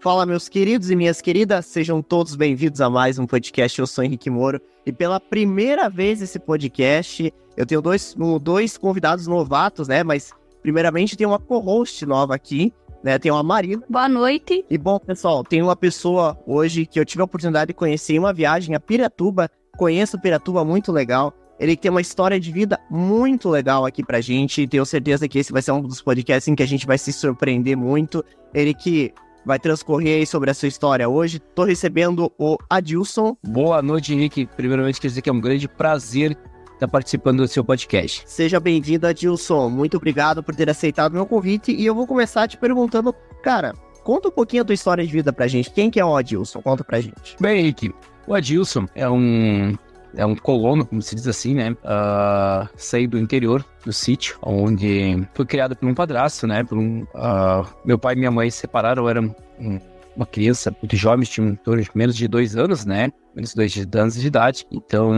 Fala, meus queridos e minhas queridas, sejam todos bem-vindos a mais um podcast. Eu sou Henrique Moro e pela primeira vez nesse podcast eu tenho dois convidados novatos, né? Mas primeiramente tem uma co-host nova aqui, né? Tem uma Marina. Boa noite. E bom, pessoal, tem uma pessoa hoje que eu tive a oportunidade de conhecer em uma viagem a Piratuba. Conheço Piratuba, muito legal. Ele tem uma história de vida muito legal aqui pra gente e tenho certeza que esse vai ser um dos podcasts em que a gente vai se surpreender muito. Ele que vai transcorrer aí sobre a sua história hoje. Tô recebendo o Adilson. Boa noite, Henrique. Primeiramente, quer dizer que é um grande prazer estar participando do seu podcast. Seja bem-vindo, Adilson. Muito obrigado por ter aceitado o meu convite. E eu vou começar te perguntando, cara, conta um pouquinho a tua história de vida pra gente. Quem que é o Adilson? Conta pra gente. Bem, Henrique, o Adilson é um colono, como se diz assim, né? Saí do interior, do sítio, onde fui criado por um padrasto, né? Meu pai e minha mãe se separaram, eu era uma criança muito jovem, tinha em torno de menos de 2 anos, né? Menos de 2 anos de idade. Então,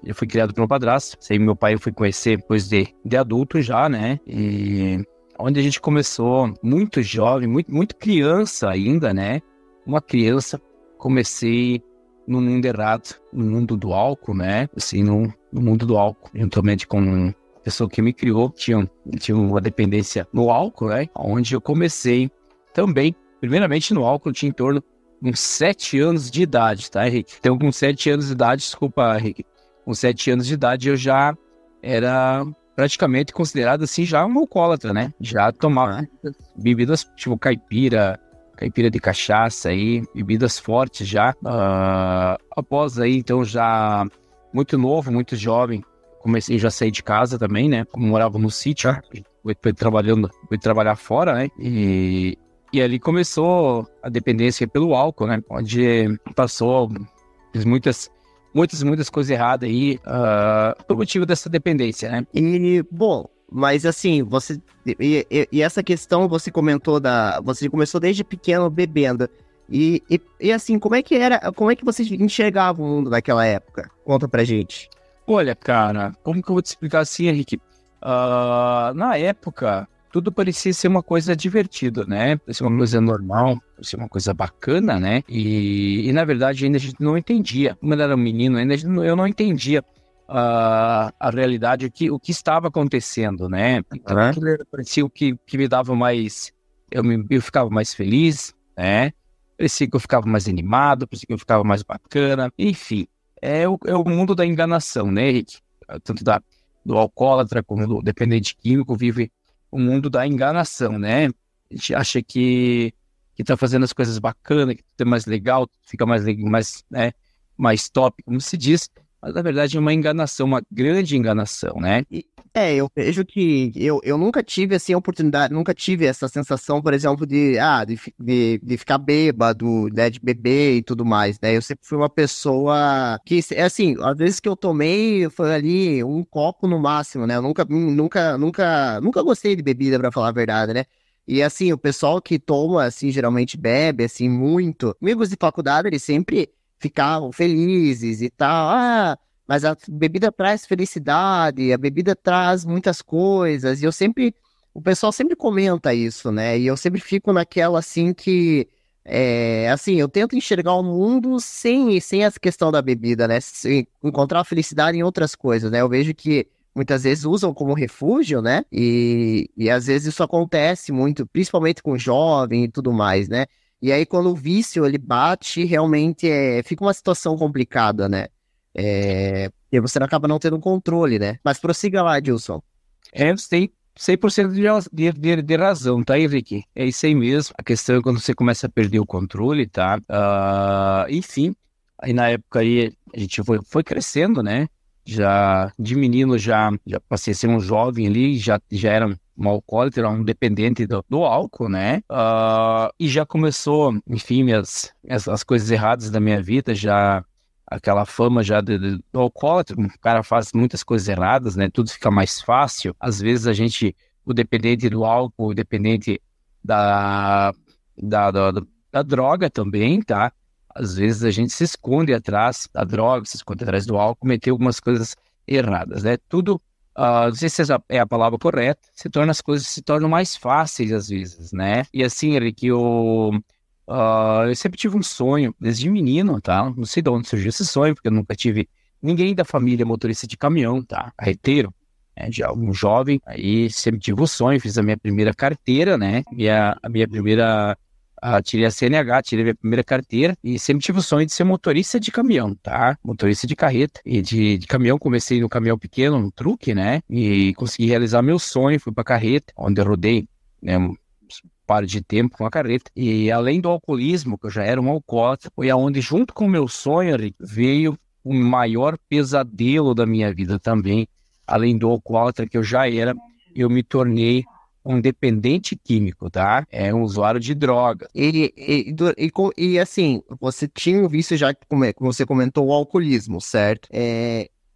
eu fui criado por um padrasto. Aí meu pai eu fui conhecer depois de adulto já, né? E onde a gente começou muito jovem, muito criança ainda, né? Uma criança, comecei no mundo errado, no mundo do álcool, né? Assim, no mundo do álcool. Juntamente com a pessoa que me criou, tinha uma dependência no álcool, né? Onde eu comecei também, primeiramente no álcool, eu tinha em torno de uns 7 anos de idade, tá, Henrique? Então, com 7 anos de idade, desculpa, Henrique, com 7 anos de idade eu já era praticamente considerado, assim, já um alcoólatra, né? Já tomava bebidas tipo caipira de cachaça aí, bebidas fortes já. Após aí, então, já muito novo, muito jovem, comecei já a sair de casa também, né? Como morava no sítio, fui trabalhar fora, né? E ali começou a dependência pelo álcool, né? Onde fiz muitas coisas erradas aí, por motivo dessa dependência, né? E, bom, mas assim, e essa questão você comentou você começou desde pequeno bebendo. E assim, como é que você enxergava o mundo naquela época? Conta pra gente. Olha, cara, como que eu vou te explicar assim, Henrique? Na época, tudo parecia ser uma coisa divertida, né? Parecia uma coisa normal, parecia uma coisa bacana, né? E na verdade ainda a gente não entendia. Como eu era um menino, eu não entendia a realidade, o que estava acontecendo, né? Então, aquilo parecia o que me dava mais... Eu ficava mais feliz, né? Parecia que eu ficava mais animado, parecia que eu ficava mais bacana. Enfim, é o mundo da enganação, né, Henrique? Tanto do alcoólatra como do dependente químico vive o mundo da enganação, né? A gente acha que tá fazendo as coisas bacanas, que tudo é mais legal, fica mais top, como se diz. Mas, na verdade, é uma enganação, uma grande enganação, né? Eu vejo que eu nunca tive, assim, a oportunidade, nunca tive essa sensação, por exemplo, de ficar bêbado, né, de beber e tudo mais, né? Eu sempre fui uma pessoa que, assim, às vezes que eu tomei, foi ali um copo no máximo, né? Eu nunca gostei de bebida, pra falar a verdade, né? E, assim, o pessoal que toma, assim, geralmente bebe, assim, muito. Amigos de faculdade, eles sempre ficavam felizes e tal, mas a bebida traz felicidade, a bebida traz muitas coisas, e o pessoal sempre comenta isso, né, e eu sempre fico naquela, assim, que, assim, eu tento enxergar o mundo sem essa questão da bebida, né, encontrar a felicidade em outras coisas, né, eu vejo que muitas vezes usam como refúgio, né, e às vezes isso acontece muito, principalmente com jovem e tudo mais, né. E aí, quando o vício, ele bate, realmente fica uma situação complicada, né? E você acaba não tendo controle, né? Mas prossiga lá, Adilson. Você tem 100% de razão, tá, Henrique? É isso aí mesmo. A questão é quando você começa a perder o controle, tá? Enfim, aí na época aí a gente foi crescendo, né? Já de menino, já passei a ser um jovem ali, já era um alcoólatra, um dependente do álcool, né? E já começou, enfim, as coisas erradas da minha vida, já aquela fama já do alcoólatra, o cara faz muitas coisas erradas, né? Tudo fica mais fácil. Às vezes o dependente do álcool, o dependente da droga também, tá? Às vezes a gente se esconde atrás da droga, se esconde atrás do álcool, cometeu algumas coisas erradas, né? Tudo, não sei se essa é a palavra correta, as coisas se tornam mais fáceis às vezes, né? E assim, Eric, Eu sempre tive um sonho, desde menino, tá? Não sei de onde surgiu esse sonho, porque eu nunca tive ninguém da família motorista de caminhão, tá? Carreteiro, né? Já um jovem, aí sempre tive o sonho, fiz a minha primeira carteira, né? A minha primeira... tirei a CNH, tirei a minha primeira carteira e sempre tive o sonho de ser motorista de caminhão, tá? Motorista de carreta e de caminhão. Comecei no caminhão pequeno, no truque, né? E consegui realizar meu sonho, fui pra carreta, onde eu rodei, né? Par de tempo com a carreta. E além do alcoolismo, que eu já era um alcoólatra, foi aonde, junto com o meu sonho, Rick, veio o maior pesadelo da minha vida também. Além do alcoólatra que eu já era, eu me tornei um dependente químico, tá? É um usuário de droga. E assim, você tinha um vício já, como você comentou, o alcoolismo, certo?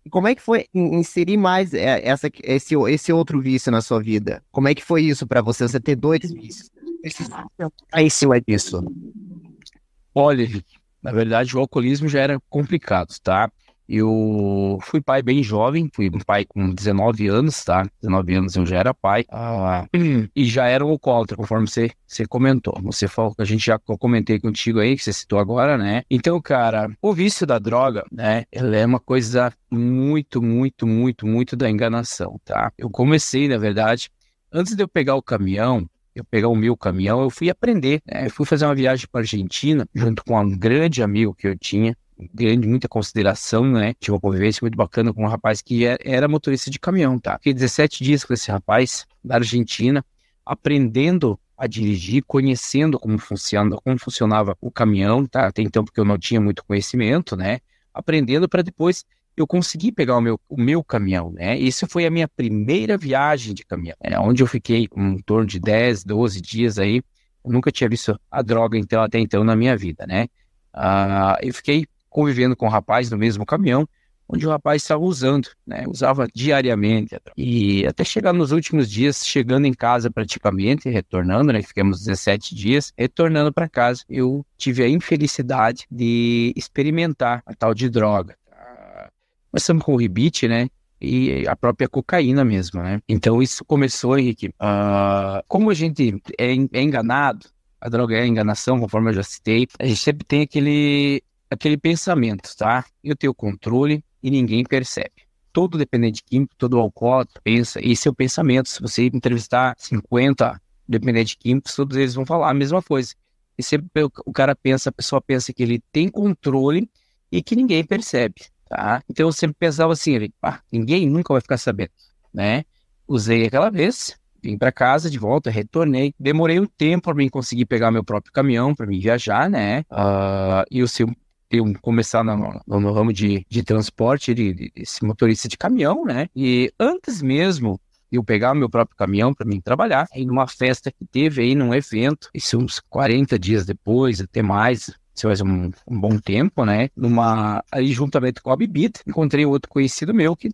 Como é que foi inserir mais esse outro vício na sua vida? Como é que foi isso pra você? Você ter dois vícios? Aí em cima disso. Olha, Henrique, na verdade o alcoolismo já era complicado, tá? Eu fui pai bem jovem, fui um pai com 19 anos, tá? 19 anos eu já era pai, e já era um alcoólatra, conforme você comentou. Você falou que a gente já comentei contigo aí, que você citou agora, né? Então, cara, o vício da droga, né? Ela é uma coisa muito, muito, muito, muito da enganação, tá? Eu comecei, na verdade, antes de eu pegar o caminhão, eu pegar o meu caminhão, eu fui aprender, né? Eu fui fazer uma viagem para Argentina, junto com um grande amigo que eu tinha, grande, muita consideração, né? Tive uma convivência muito bacana com um rapaz que era motorista de caminhão, tá? Fiquei 17 dias com esse rapaz da Argentina, aprendendo a dirigir, conhecendo como funcionava o caminhão, tá? Até então, porque eu não tinha muito conhecimento, né? Aprendendo para depois eu conseguir pegar o meu caminhão, né? Isso foi a minha primeira viagem de caminhão, onde eu fiquei em torno de 10, 12 dias aí. Eu nunca tinha visto a droga então, até então na minha vida, né? Eu fiquei convivendo com o rapaz no mesmo caminhão, onde o rapaz estava usando, né? Usava diariamente a droga. E até chegar nos últimos dias, chegando em casa praticamente, retornando, né? Ficamos 17 dias, retornando para casa, eu tive a infelicidade de experimentar a tal de droga. Começamos com o ribite, né? E a própria cocaína mesmo, né? Então isso começou, Henrique. Como a gente é enganado, a droga é enganação, conforme eu já citei, a gente sempre tem aquele pensamento, tá? Eu tenho controle e ninguém percebe. Todo dependente químico, todo alcoólatra pensa, esse é o pensamento. Se você entrevistar 50 dependentes químicos, todos eles vão falar a mesma coisa. E sempre o cara pensa, a pessoa pensa que ele tem controle e que ninguém percebe. Tá? Então eu sempre pensava assim, ninguém nunca vai ficar sabendo, né? Usei aquela vez, vim para casa de volta, retornei, demorei um tempo para mim conseguir pegar meu próprio caminhão para mim viajar, né? E eu começar no ramo de transporte, de motorista de caminhão, né? E antes mesmo de eu pegar meu próprio caminhão para mim trabalhar, aí numa festa que teve aí, num evento, isso uns 40 dias depois, até mais. Isso faz um bom tempo, né? Aí, juntamente com a bebida, encontrei outro conhecido meu que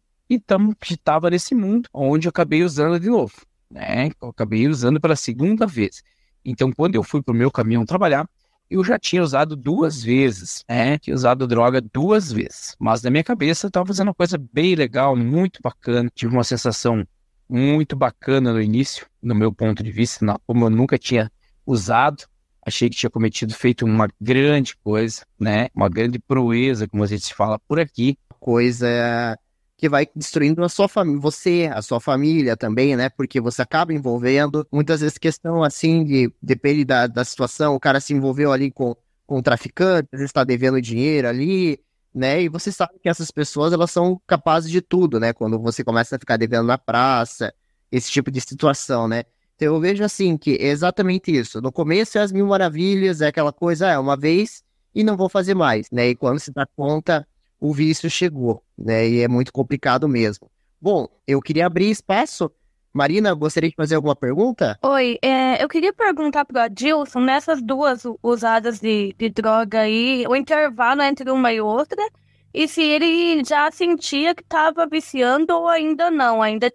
estava nesse mundo, onde eu acabei usando de novo, né? Eu acabei usando pela segunda vez. Então, quando eu fui pro meu caminhão trabalhar, eu já tinha usado 2 vezes, né? Tinha usado droga 2 vezes. Mas na minha cabeça, eu estava fazendo uma coisa bem legal, muito bacana. Tive uma sensação muito bacana no início, no meu ponto de vista, como eu nunca tinha usado. Achei que tinha feito uma grande coisa, né? Uma grande proeza, como a gente se fala por aqui. Coisa que vai destruindo a sua família, você, a sua família também, né? Porque você acaba envolvendo, muitas vezes questão assim, depende da situação, o cara se envolveu ali com o traficante, às vezes está devendo dinheiro ali, né? E você sabe que essas pessoas, elas são capazes de tudo, né? Quando você começa a ficar devendo na praça, esse tipo de situação, né? Então eu vejo assim, que é exatamente isso. No começo é as mil maravilhas, é aquela coisa, uma vez e não vou fazer mais, né? E quando se dá conta, o vício chegou, né? E é muito complicado mesmo. Bom, eu queria abrir espaço. Marina, gostaria de fazer alguma pergunta? Oi, eu queria perguntar para o Adilson, nessas duas usadas de droga aí, o intervalo entre uma e outra, e se ele já sentia que estava viciando ou ainda não, ainda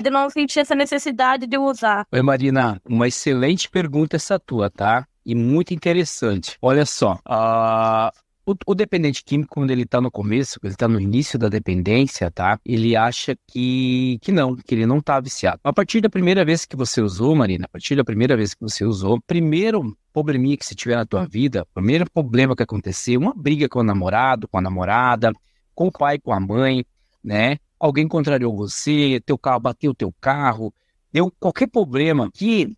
não sentia essa necessidade de usar. Oi, Marina, uma excelente pergunta essa tua, tá? E muito interessante. Olha só, o dependente químico, quando ele tá no começo, quando ele tá no início da dependência, tá? Ele acha que ele não tá viciado. A partir da primeira vez que você usou, Marina, primeiro probleminha que você tiver na tua vida, o primeiro problema que acontecer, uma briga com o namorado, com a namorada, com o pai, com a mãe, né? Alguém contrariou você, teu carro bateu o teu carro, deu qualquer problema que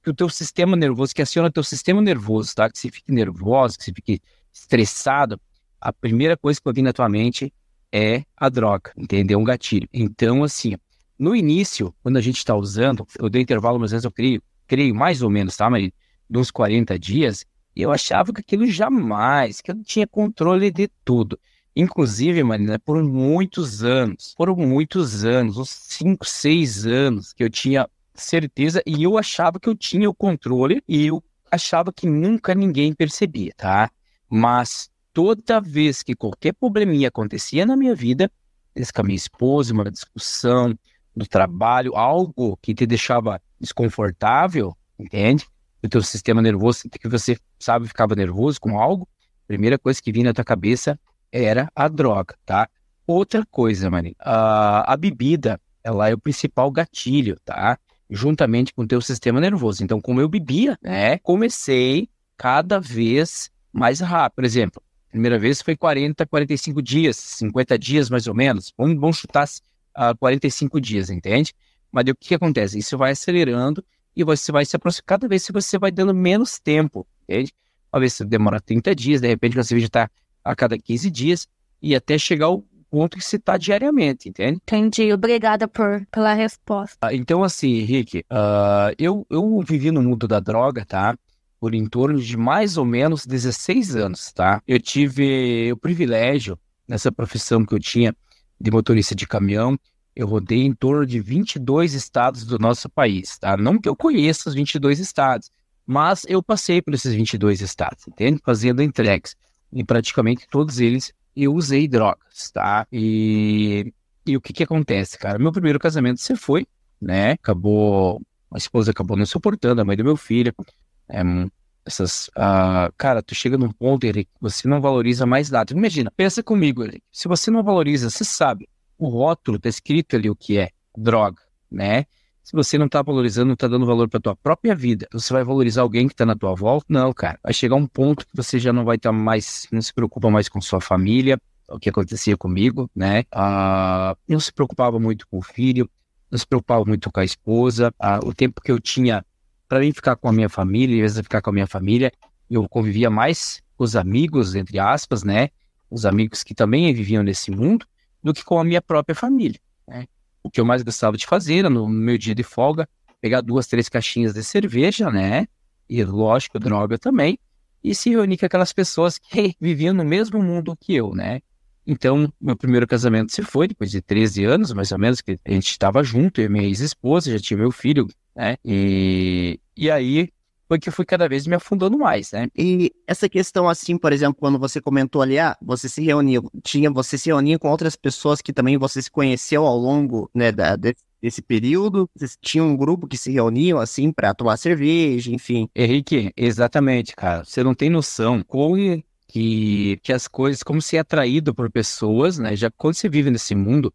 o teu sistema nervoso, que aciona o teu sistema nervoso, tá? Que você fique nervoso, que você fique estressado, a primeira coisa que vai vir na tua mente é a droga, entendeu? Um gatilho. Então, assim, no início, quando a gente está usando, eu dei intervalo, mas às vezes eu creio mais ou menos, tá, Maria? De uns 40 dias, e eu achava que aquilo jamais, que eu não tinha controle de tudo. Inclusive, Marina, foram muitos anos, uns 5, 6 anos, que eu tinha certeza, e eu achava que eu tinha o controle, e eu achava que nunca ninguém percebia, tá? Mas toda vez que qualquer probleminha acontecia na minha vida, com a minha esposa, uma discussão do trabalho, algo que te deixava desconfortável, entende? O teu sistema nervoso, que você sabe, ficava nervoso com algo, a primeira coisa que vinha na tua cabeça era a droga, tá? Outra coisa, Mari, a bebida, ela é o principal gatilho, tá? Juntamente com o teu sistema nervoso. Então, como eu bebia, né? Comecei cada vez mais rápido. Por exemplo, a primeira vez foi 40, 45 dias, 50 dias mais ou menos. Vamos chutar 45 dias, entende? Mas daí o que acontece? Isso vai acelerando e você vai se aproximar. Cada vez você vai dando menos tempo, entende? Uma vez você demora 30 dias, de repente você já está a cada 15 dias e até chegar ao ponto que você está diariamente, entende? Entendi. Obrigada pela resposta. Então, assim, Henrique, eu vivi no mundo da droga, tá? Por em torno de mais ou menos 16 anos, tá? Eu tive o privilégio, nessa profissão que eu tinha de motorista de caminhão, eu rodei em torno de 22 estados do nosso país, tá? Não que eu conheça os 22 estados, mas eu passei por esses 22 estados, entende? Fazendo entregas. E praticamente todos eles eu usei drogas, tá? E o que acontece, cara? Meu primeiro casamento se foi, né? A esposa acabou não suportando, a mãe do meu filho. Cara, tu chega num ponto, Eric, que você não valoriza mais nada. Imagina, pensa comigo, Eric. Se você não valoriza, você sabe, o rótulo tá escrito ali o que é droga, né? Se você não tá valorizando, não tá dando valor pra tua própria vida, você vai valorizar alguém que tá na tua volta? Não, cara. Vai chegar um ponto que você já não vai estar mais, não se preocupa mais com sua família, o que acontecia comigo, né? Não se preocupava muito com o filho, não se preocupava muito com a esposa. O tempo que eu tinha para mim ficar com a minha família, em vez de ficar com a minha família, eu convivia mais com os amigos, entre aspas, né? Os amigos que também viviam nesse mundo, do que com a minha própria família, né? O que eu mais gostava de fazer era, no meu dia de folga, pegar 2, 3 caixinhas de cerveja, né? E, lógico, droga também, e se reunir com aquelas pessoas que viviam no mesmo mundo que eu, né? Então, meu primeiro casamento se foi, depois de 13 anos, mais ou menos, que a gente estava junto, eu e minha ex-esposa, já tinha meu filho, né? E aí foi que eu fui cada vez me afundando mais, né? E essa questão, assim, por exemplo, quando você comentou ali, você se reunia com outras pessoas que também você se conheceu ao longo, né, desse período? Vocês tinham um grupo que se reuniam, assim, para tomar cerveja, enfim? Henrique, exatamente, cara. Você não tem noção como que as coisas, como ser atraído por pessoas, né? Já quando você vive nesse mundo,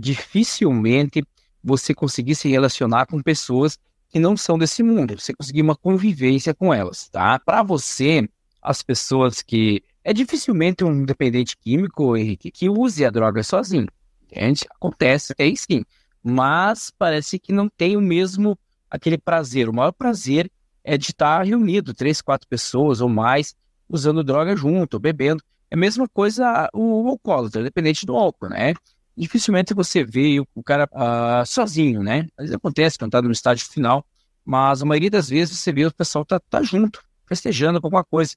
dificilmente você conseguir se relacionar com pessoas que não são desse mundo, você conseguir uma convivência com elas, tá? Para você, as pessoas que... dificilmente um dependente químico, Henrique, que use a droga sozinho, entende? Acontece, sim, mas parece que não tem o mesmo, aquele prazer. O maior prazer é de estar reunido, 3, 4 pessoas ou mais, usando droga junto, bebendo. É a mesma coisa o alcoólatra, dependente do álcool, né? Dificilmente você vê o cara sozinho, né? Às vezes acontece quando tá no estágio final, mas a maioria das vezes você vê o pessoal tá junto, festejando com alguma coisa.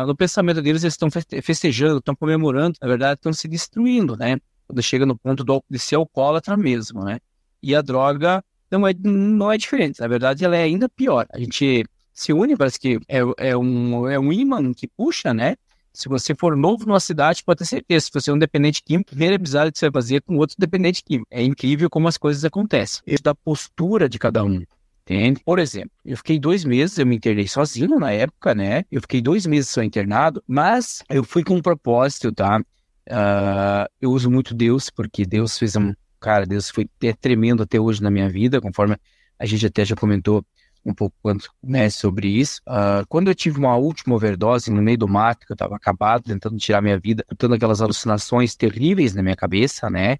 No pensamento deles, eles estão festejando, estão comemorando, na verdade, estão se destruindo, né? Quando chega no ponto de ser alcoólatra mesmo, né? E a droga não é diferente, na verdade, ela é ainda pior. A gente se une, parece que é um ímã que puxa, né? Se você for novo numa cidade, pode ter certeza, se você é um dependente químico, a primeira amizade que você vai fazer é com outro dependente químico. É incrível como as coisas acontecem. Isso da postura de cada um, entende? Por exemplo, eu fiquei 2 meses, eu me internei sozinho na época, né? Eu fiquei 2 meses só internado, mas eu fui com um propósito, tá? Eu uso muito Deus, porque Deus fez Deus foi tremendo até hoje na minha vida, conforme a gente até já comentou um pouco né, sobre isso. Quando eu tive uma última overdose no meio do mato, que eu estava acabado, tentando tirar minha vida, tendo aquelas alucinações terríveis na minha cabeça, né?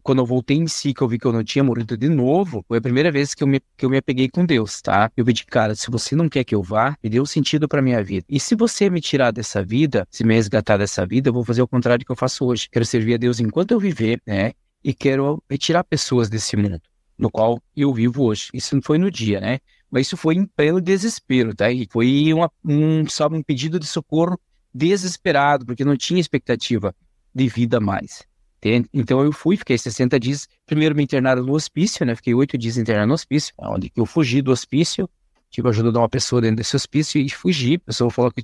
Quando eu voltei em si, que eu vi que eu não tinha morrido de novo, foi a primeira vez que eu me apeguei com Deus, tá? Eu pedi, cara, se você não quer que eu vá, me dê um sentido para minha vida. E se você me tirar dessa vida, se me resgatar dessa vida, eu vou fazer o contrário do que eu faço hoje. Quero servir a Deus enquanto eu viver, né? E quero retirar pessoas desse mundo no qual eu vivo hoje. Isso não foi no dia, né? Mas isso foi em pleno desespero, tá? E foi um pedido de socorro desesperado, porque não tinha expectativa de vida mais. Entende? Então eu fiquei 60 dias, primeiro me internaram no hospício, né? Fiquei 8 dias internado no hospício, onde eu fugi do hospício, tive a ajuda de uma pessoa dentro desse hospício e fugi. A pessoa falou que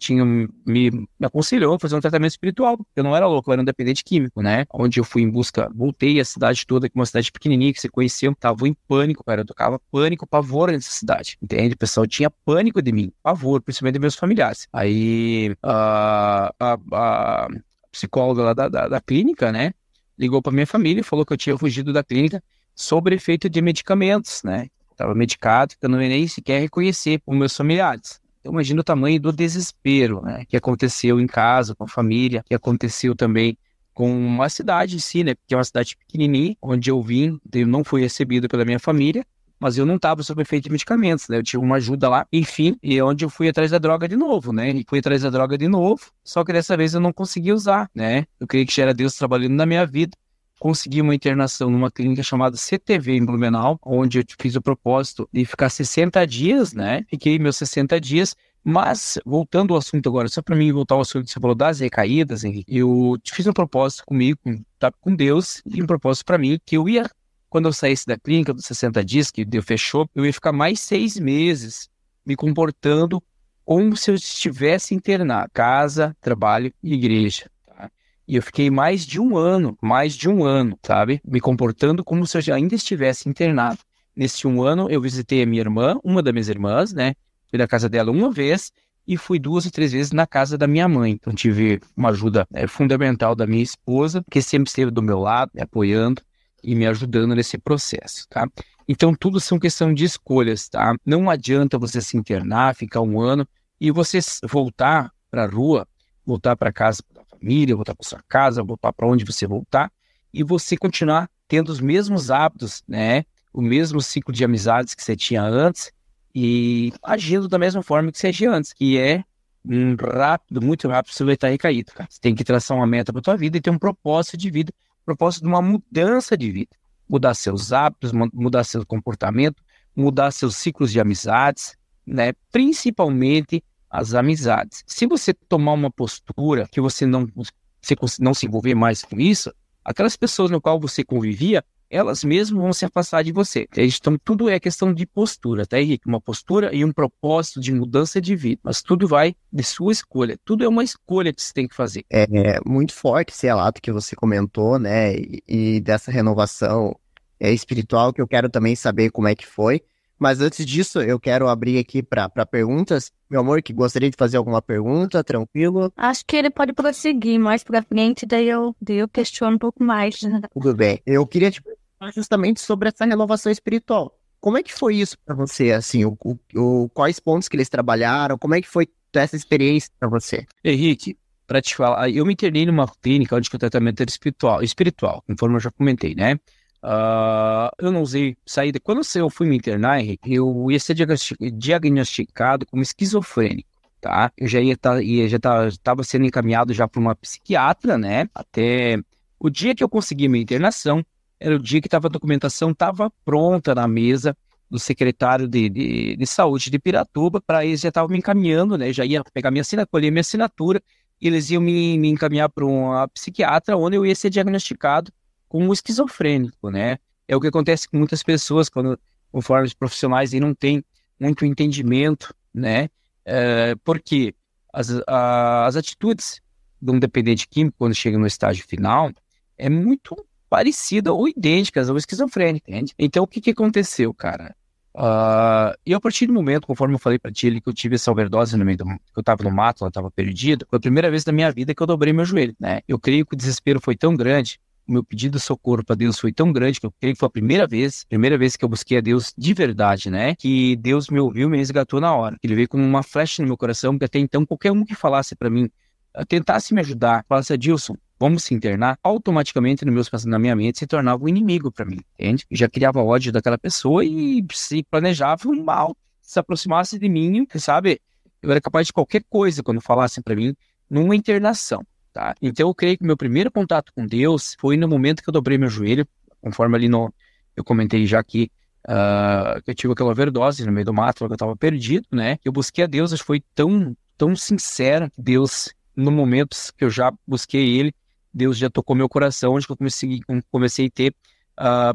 me aconselhou a fazer um tratamento espiritual, porque eu não era louco, eu era um dependente químico, né? Onde eu fui em busca, voltei a cidade toda, que é uma cidade pequenininha, que você conhecia, eu tava em pânico, cara, eu tocava pânico, pavor nessa cidade, entende? O pessoal tinha pânico de mim, pavor, principalmente de meus familiares. Aí, a psicóloga lá da clínica, né, ligou pra minha família e falou que eu tinha fugido da clínica sob efeito de medicamentos, né? Estava medicado, que eu não ia nem sequer reconhecer os meus familiares. Então, imagina o tamanho do desespero, né, que aconteceu em casa, com a família, que aconteceu também com uma cidade em si, né, que é uma cidade pequenininha, onde eu vim, eu não fui recebido pela minha família, mas eu não estava sob efeito de medicamentos, né, eu tive uma ajuda lá, enfim, e é onde eu fui atrás da droga de novo, né, e fui atrás da droga de novo, só que dessa vez eu não consegui usar, né, eu creio que já era Deus trabalhando na minha vida. Consegui uma internação numa clínica chamada CTV em Blumenau, onde eu fiz o propósito de ficar 60 dias, né? Fiquei meus 60 dias, mas voltando ao assunto agora, só para mim voltar ao assunto que você falou das recaídas, Henrique, eu fiz um propósito comigo, com Deus, e um propósito para mim, que eu ia, quando eu saísse da clínica dos 60 dias, que Deus fechou, eu ia ficar mais 6 meses me comportando como se eu estivesse internado, casa, trabalho e igreja. E eu fiquei mais de um ano, sabe? Me comportando como se eu ainda estivesse internado. Nesse um ano, eu visitei a minha irmã, uma das minhas irmãs, né? Fui na casa dela uma vez e fui 2 ou 3 vezes na casa da minha mãe. Então, tive uma ajuda fundamental da minha esposa, que sempre esteve do meu lado, me apoiando e me ajudando nesse processo, tá? Então, tudo são questão de escolhas, tá? Não adianta você se internar, ficar um ano e você voltar para a rua, voltar para casa família, voltar para sua casa, voltar para onde você voltar, e você continuar tendo os mesmos hábitos, né? O mesmo ciclo de amizades que você tinha antes e agindo da mesma forma que você agia antes, que é muito rápido você vai estar recaído, cara. Você tem que traçar uma meta para tua vida e ter um propósito de vida, propósito de uma mudança de vida, mudar seus hábitos, mudar seu comportamento, mudar seus ciclos de amizades, né? Principalmente as amizades. Se você tomar uma postura que você não se envolver mais com isso, aquelas pessoas no qual você convivia, elas mesmas vão se afastar de você. Então, tudo é questão de postura, tá, Henrique? Uma postura e um propósito de mudança de vida. Mas tudo vai de sua escolha. Tudo é uma escolha que você tem que fazer. É muito forte esse relato que você comentou, né? E dessa renovação espiritual, que eu quero também saber como é que foi. Mas antes disso, eu quero abrir aqui para perguntas. Meu amor, que gostaria de fazer alguma pergunta, tranquilo? Acho que ele pode prosseguir mais pra frente, daí eu questiono um pouco mais. Tudo bem. Eu queria te perguntar justamente sobre essa renovação espiritual. Como é que foi isso para você, assim? Quais pontos que eles trabalharam? Como é que foi essa experiência para você? Henrique, para te falar, eu me internei numa clínica onde o tratamento era espiritual, conforme eu já comentei, né? Eu não usei saída. Quando eu fui me internar, Henrique, eu ia ser diagnosticado como esquizofrênico, tá? Eu já estava sendo encaminhado já para uma psiquiatra, né? Até o dia que eu consegui minha internação, era o dia que a documentação estava pronta na mesa do secretário de saúde de Piratuba, para eles já estavam me encaminhando, né? Já ia pegar colher minha assinatura, e eles iam me encaminhar para uma psiquiatra, onde eu ia ser diagnosticado como esquizofrênico, né? É o que acontece com muitas pessoas conforme os profissionais aí não têm muito entendimento, né? Porque as atitudes de um dependente químico quando chega no estágio final é muito parecida ou idênticas ao esquizofrênico, entende? Então, o que aconteceu, cara? E a partir do momento, conforme eu falei pra ti, que eu tive essa overdose no meio que eu tava no mato, eu tava perdido, foi a primeira vez na minha vida que eu dobrei meu joelho, né? Eu creio que o desespero foi tão grande, o meu pedido de socorro para Deus foi tão grande, que eu creio que foi a primeira vez que eu busquei a Deus de verdade, né? Que Deus me ouviu, me resgatou na hora. Ele veio como uma flecha no meu coração, porque até então qualquer um que falasse para mim, tentasse me ajudar, falasse, Adilson, vamos se internar, automaticamente na minha mente se tornava um inimigo para mim, entende? Eu já criava ódio daquela pessoa e se planejava um mal, se aproximasse de mim, sabe? Eu era capaz de qualquer coisa quando falassem para mim numa internação, tá? Então eu creio que meu primeiro contato com Deus foi no momento que eu dobrei meu joelho, conforme ali eu comentei já aqui, que eu tive aquela overdose no meio do mato, que eu estava perdido, né? Eu busquei a Deus, acho que foi tão sincera, Deus, no momento que eu já busquei Ele, Deus já tocou meu coração, onde eu comecei a ter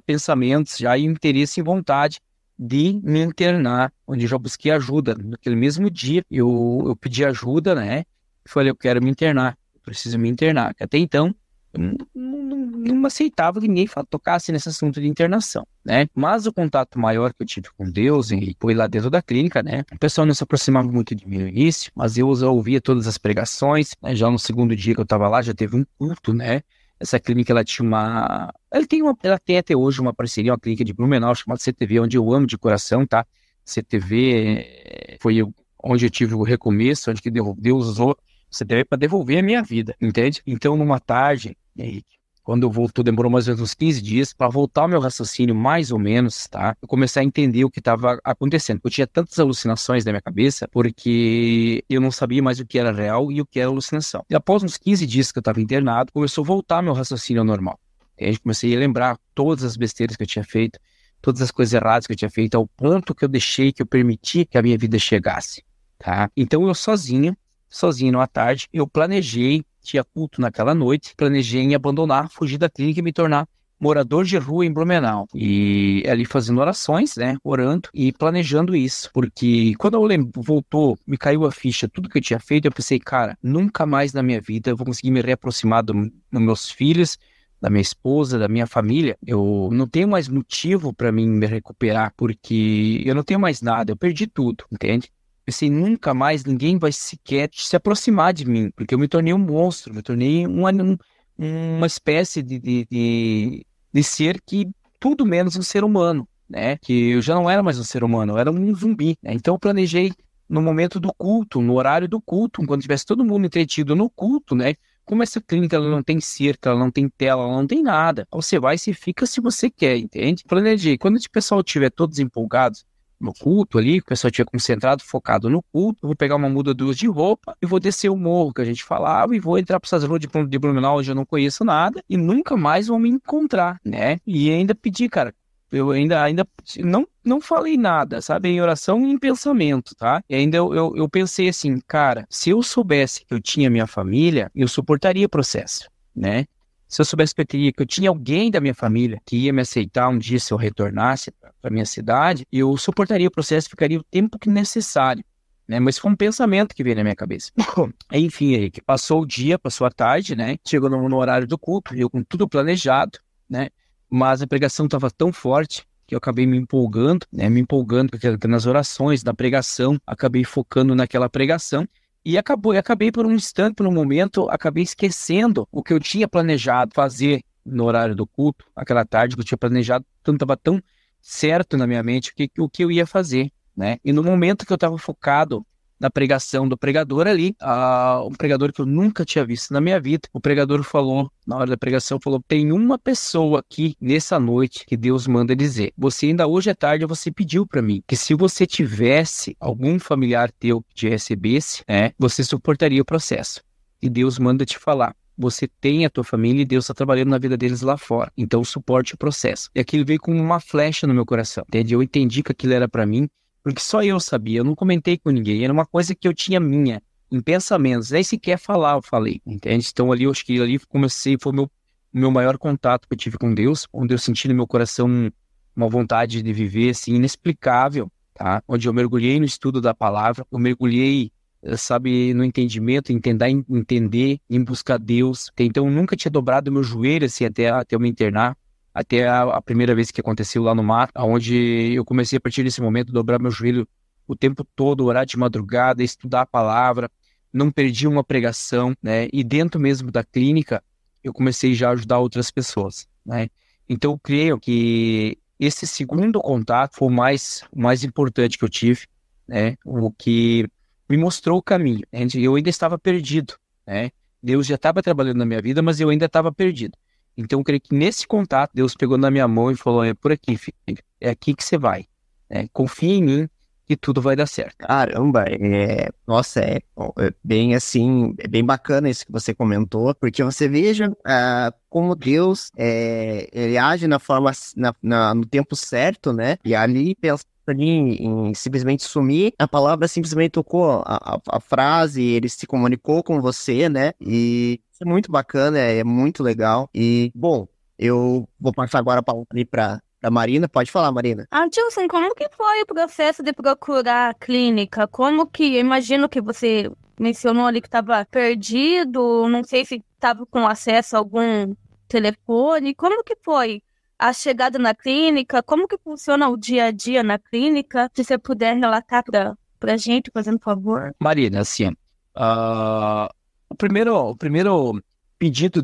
pensamentos, já interesse e vontade de me internar, onde eu já busquei ajuda. Naquele mesmo dia, eu pedi ajuda, né? Falei, eu quero me internar, eu preciso me internar. Até então, eu não aceitava que ninguém tocasse nesse assunto de internação, né? Mas o contato maior que eu tive com Deus, e foi lá dentro da clínica, né? O pessoal não se aproximava muito de mim no início, mas eu ouvia todas as pregações, né? Já no segundo dia que eu estava lá, já teve um culto, né? Essa clínica, ela tinha ela tem até hoje uma parceria, uma clínica de Blumenau chamada CTV, onde eu amo de coração, tá? CTV foi onde eu tive o recomeço, onde que Deus usou CTV para devolver a minha vida, entende? Então, numa tarde, Henrique, quando eu voltou, demorou mais ou menos uns 15 dias para voltar ao meu raciocínio, mais ou menos, tá? Eu comecei a entender o que estava acontecendo. Eu tinha tantas alucinações na minha cabeça, porque eu não sabia mais o que era real e o que era alucinação. E após uns 15 dias que eu estava internado, começou a voltar meu raciocínio ao normal. E aí comecei a lembrar todas as besteiras que eu tinha feito, todas as coisas erradas que eu tinha feito, ao ponto que eu deixei, que eu permiti que a minha vida chegasse, tá? Então eu sozinho numa tarde, eu planejei, tinha culto naquela noite, planejei em abandonar, fugir da clínica e me tornar morador de rua em Blumenau. E ali fazendo orações, né, orando e planejando isso. Porque quando eu voltou, me caiu a ficha, tudo que eu tinha feito, eu pensei, cara, nunca mais na minha vida eu vou conseguir me reaproximar dos meus filhos, da minha esposa, da minha família. Eu não tenho mais motivo para mim me recuperar, porque eu não tenho mais nada, eu perdi tudo, entende? Pensei, nunca mais ninguém vai sequer se aproximar de mim, porque eu me tornei um monstro, me tornei uma espécie de ser que tudo menos um ser humano, né? Que eu já não era mais um ser humano, eu era um zumbi, né? Então eu planejei no momento do culto, no horário do culto, quando tivesse todo mundo entretido no culto, né? Como essa clínica ela não tem cerca, ela não tem tela, ela não tem nada. Você vai e se fica se você quer, entende? Planejei. Quando o pessoal estiver todos empolgados no culto ali, o pessoal estiver concentrado, focado no culto, eu vou pegar uma muda duas de roupa e vou descer o morro que a gente falava e vou entrar para essas ruas de Blumenau onde eu não conheço nada e nunca mais vão me encontrar, né? E ainda pedi, cara, eu ainda não falei nada, sabe? Em oração e em pensamento, tá? E ainda eu pensei assim, cara, se eu soubesse que eu tinha minha família, eu suportaria o processo, né? Se eu soubesse que eu tinha alguém da minha família que ia me aceitar um dia se eu retornasse para minha cidade, eu suportaria o processo, ficaria o tempo que necessário, né? Mas foi um pensamento que veio na minha cabeça. Enfim, aí, que passou o dia, passou a tarde, né? Chegou no horário do culto, eu com tudo planejado, né? Mas a pregação estava tão forte que eu acabei me empolgando, né? Me empolgando nas orações, na pregação, acabei focando naquela pregação. E acabei por um instante, por um momento, acabei esquecendo o que eu tinha planejado fazer no horário do culto, aquela tarde que eu tinha planejado, estava tão certo na minha mente o que eu ia fazer, né? E no momento que eu estava focado na pregação do pregador ali, um pregador que eu nunca tinha visto na minha vida, o pregador falou, na hora da pregação, falou, tem uma pessoa aqui nessa noite que Deus manda dizer, você ainda hoje à tarde, você pediu para mim, que se você tivesse algum familiar teu que te recebesse, né, você suportaria o processo. E Deus manda te falar, você tem a tua família e Deus está trabalhando na vida deles lá fora, então suporte o processo. E aquilo veio como uma flecha no meu coração, entende? Eu entendi que aquilo era para mim, porque só eu sabia, eu não comentei com ninguém, era uma coisa que eu tinha minha, em pensamentos, nem sequer falar eu falei, entende? Então ali, eu acho que ali foi o meu maior contato que eu tive com Deus, onde eu senti no meu coração uma vontade de viver, assim, inexplicável, tá? Onde eu mergulhei no estudo da palavra, eu mergulhei, sabe, no entendimento, entender, em buscar Deus. Então eu nunca tinha dobrado meu joelho, assim, até eu me internar, até a primeira vez que aconteceu lá no mato, onde eu comecei a partir desse momento a dobrar meu joelho o tempo todo, orar de madrugada, estudar a palavra, não perdi uma pregação, né? E dentro mesmo da clínica, eu comecei já a ajudar outras pessoas, né? Então, eu creio que esse segundo contato foi o mais importante que eu tive, né? O que me mostrou o caminho. Eu ainda estava perdido, né? Deus já estava trabalhando na minha vida, mas eu ainda estava perdido. Então, eu creio que nesse contato, Deus pegou na minha mão e falou, é por aqui, filho, é aqui que você vai, né? Confia em mim que tudo vai dar certo. Caramba, nossa, é bem assim, é bem bacana isso que você comentou, porque você veja como Deus ele age na forma, no tempo certo, né? E ali pensa ali em simplesmente sumir, a palavra simplesmente tocou a frase, ele se comunicou com você, né? E isso é muito bacana, é muito legal. E, bom, eu vou passar agora a palavra ali para da Marina. Pode falar, Marina. Gilson, como que foi o processo de procurar a clínica? Como que, eu imagino que você mencionou ali que estava perdido, não sei se estava com acesso a algum telefone. Como que foi a chegada na clínica? Como que funciona o dia a dia na clínica? Se você puder relatar pra gente, fazendo favor. Marina, assim, o primeiro pedido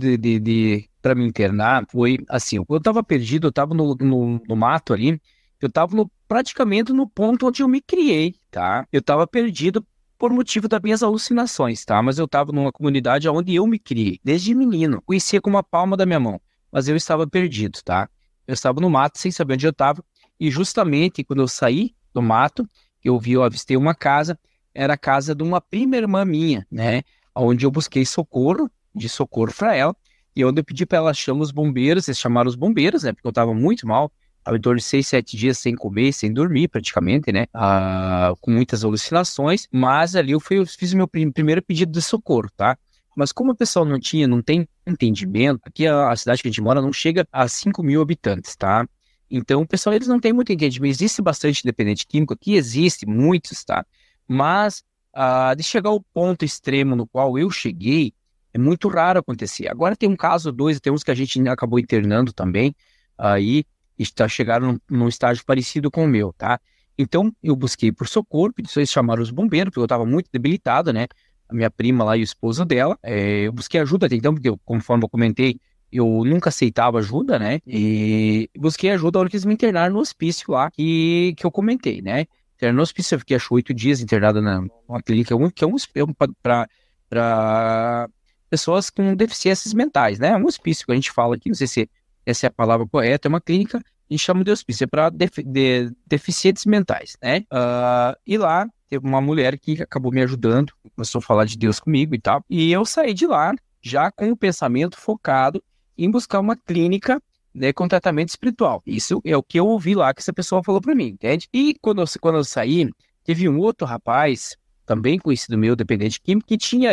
para me internar foi assim, eu estava perdido, eu estava no mato ali, eu estava praticamente no ponto onde eu me criei, tá? Eu estava perdido por motivo das minhas alucinações, tá? Mas eu estava numa comunidade onde eu me criei, desde menino, conhecia como a palma da minha mão, mas eu estava perdido, tá? Eu estava no mato sem saber onde eu estava, e justamente quando eu saí do mato, eu avistei uma casa, era a casa de uma prima irmã minha, né? Onde eu busquei socorro para ela, e onde eu pedi para ela chamar os bombeiros, eles chamaram os bombeiros, né? Porque eu estava muito mal, estava em torno de 6, 7 dias sem comer, sem dormir praticamente, né? Com muitas alucinações, mas ali eu fiz o meu primeiro pedido de socorro, tá? Mas como o pessoal não tem entendimento, aqui a cidade que a gente mora não chega a 5 mil habitantes, tá? Então o pessoal, eles não têm muito entendimento, existe bastante dependente químico aqui, existe muitos, tá? Mas de chegar ao ponto extremo no qual eu cheguei, é muito raro acontecer. Agora tem um caso, dois, tem uns que a gente acabou internando também, aí chegaram num estágio parecido com o meu, tá? Então, eu busquei por socorro, eles chamaram os bombeiros, porque eu estava muito debilitado, né? A minha prima lá e o esposo dela. Eu busquei ajuda até então, porque, conforme eu comentei, eu nunca aceitava ajuda, né? E busquei ajuda na hora que eles me internaram no hospício lá, que eu comentei, né? No hospício eu fiquei, acho, 8 dias internado numa clínica, que é um para pessoas com deficiências mentais, né? Um hospício que a gente fala aqui, não sei se essa é a palavra correta, é uma clínica, a gente chama de hospício, é para deficientes mentais, né? E lá teve uma mulher que acabou me ajudando, começou a falar de Deus comigo e tal, e eu saí de lá já com o pensamento focado em buscar uma clínica, né, com tratamento espiritual. Isso é o que eu ouvi lá que essa pessoa falou para mim, entende? E quando eu saí, teve um outro rapaz, também conhecido meu, dependente químico, que tinha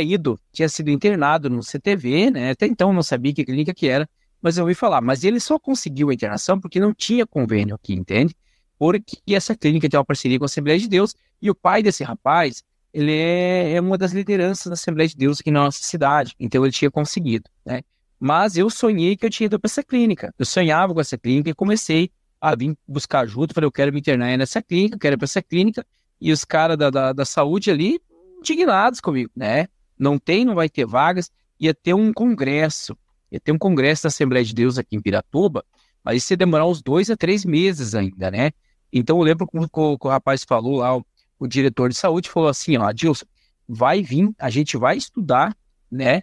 sido internado no CTV, né? Até então eu não sabia que clínica que era, mas eu ouvi falar. Mas ele só conseguiu a internação porque não tinha convênio aqui, entende? Porque essa clínica tem uma parceria com a Assembleia de Deus, e o pai desse rapaz, ele é uma das lideranças da Assembleia de Deus aqui na nossa cidade, então ele tinha conseguido, né? Mas eu sonhei que eu tinha ido para essa clínica. Eu sonhava com essa clínica e comecei a vir buscar ajuda. Falei, eu quero me internar nessa clínica, eu quero ir para essa clínica. E os caras da saúde ali, indignados comigo, né? Não vai ter vagas. Ia ter um congresso da Assembleia de Deus aqui em Piratuba, mas isso ia demorar uns 2 a 3 meses ainda, né? Então eu lembro que o rapaz falou lá, o diretor de saúde falou assim, ó, Adilson, vai vir, a gente vai estudar, né?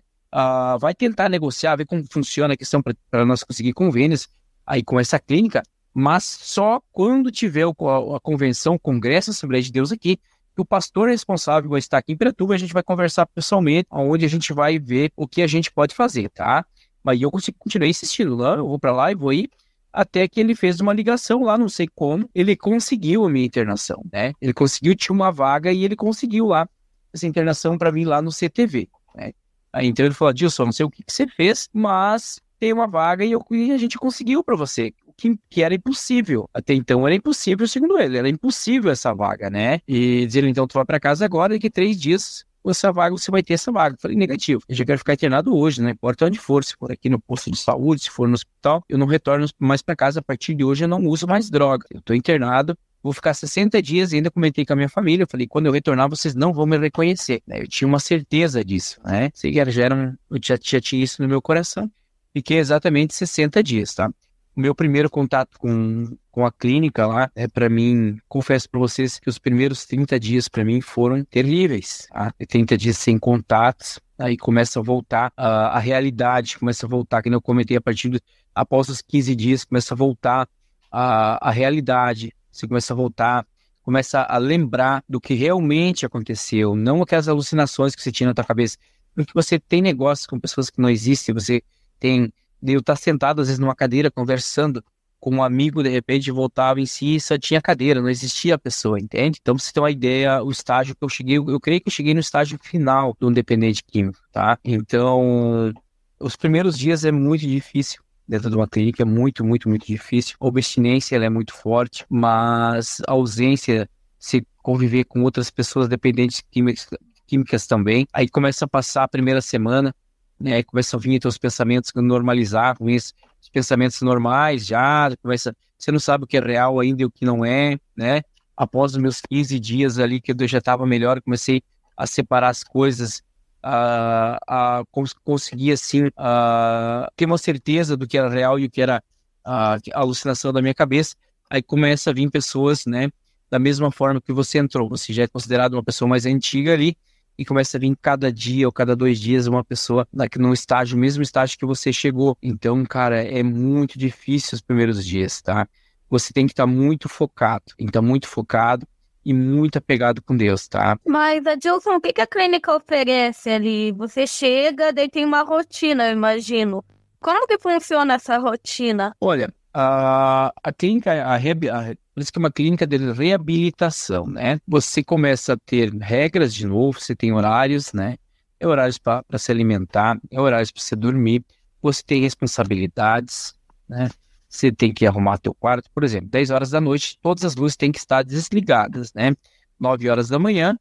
Vai tentar negociar, ver como funciona a questão para nós conseguir convênios aí com essa clínica, mas só quando tiver a convenção, o congresso da Assembleia de Deus aqui, que o pastor responsável vai estar aqui em Piratuba, a gente vai conversar pessoalmente, onde a gente vai ver o que a gente pode fazer, tá? Mas eu continuei insistindo, lá, eu vou para lá e vou ir, até que ele fez uma ligação lá, não sei como, ele conseguiu a minha internação, né? Ele conseguiu, tinha uma vaga e ele conseguiu lá essa internação para mim lá no CTV, né? Aí então ele falou, Adilson, não sei o que você fez, mas tem uma vaga e a gente conseguiu para você, o que era impossível. Até então era impossível, segundo ele, era impossível essa vaga, né? E diz ele, então tu vai para casa agora, daqui 3 dias você vai ter essa vaga. Eu falei, negativo, eu já quero ficar internado hoje, não importa onde for, se for aqui no posto de saúde, se for no hospital, eu não retorno mais para casa, a partir de hoje eu não uso mais droga, eu tô internado, vou ficar 60 dias e ainda comentei com a minha família, eu falei, quando eu retornar vocês não vão me reconhecer, né? Eu tinha uma certeza disso, né? Eu já tinha isso no meu coração. Fiquei exatamente 60 dias, tá? O meu primeiro contato com a clínica lá, para mim, confesso para vocês que os primeiros 30 dias para mim foram terríveis, tá? 30 dias sem contatos, aí começa a voltar a realidade, começa a voltar, que eu comentei, após os 15 dias, começa a voltar a realidade, você começa a voltar, começa a lembrar do que realmente aconteceu, não aquelas alucinações que você tinha na tua cabeça, porque você tem negócios com pessoas que não existem, você tem... Eu estar sentado, às vezes, numa cadeira, conversando com um amigo, de repente, voltava em si e só tinha cadeira, não existia a pessoa, entende? Então, pra você ter uma ideia, o estágio que eu cheguei, eu creio que eu cheguei no estágio final do dependente químico, tá? Então, os primeiros dias é muito difícil dentro de uma clínica, é muito, muito, muito difícil. A abstinência, ela é muito forte, mas a ausência, se conviver com outras pessoas dependentes químicas também, aí começa a passar a primeira semana, né, começam a vir teus pensamentos normalizar com isso, os pensamentos normais já, você não sabe o que é real ainda e o que não é, né? Após os meus 15 dias ali que eu já estava melhor, eu comecei a separar as coisas, consegui assim, ter uma certeza do que era real e o que era a alucinação da minha cabeça. Aí começa a vir pessoas, né, da mesma forma que você entrou, você já é considerado uma pessoa mais antiga ali, e começa a vir cada dia ou cada 2 dias uma pessoa no estágio, mesmo estágio que você chegou. Então, cara, é muito difícil os primeiros dias, tá? Você tem que estar muito focado, e muito apegado com Deus, tá? Mas, Adilson, o que a clínica oferece ali? Você chega, daí tem uma rotina, eu imagino. Como que funciona essa rotina? Olha, a clínica, por isso que é uma clínica de reabilitação, né? Você começa a ter regras de novo, você tem horários, né? É horários para se alimentar, é horários para você dormir, você tem responsabilidades, né? Você tem que arrumar teu quarto, por exemplo, 10 horas da noite, todas as luzes têm que estar desligadas, né? 9 horas da manhã,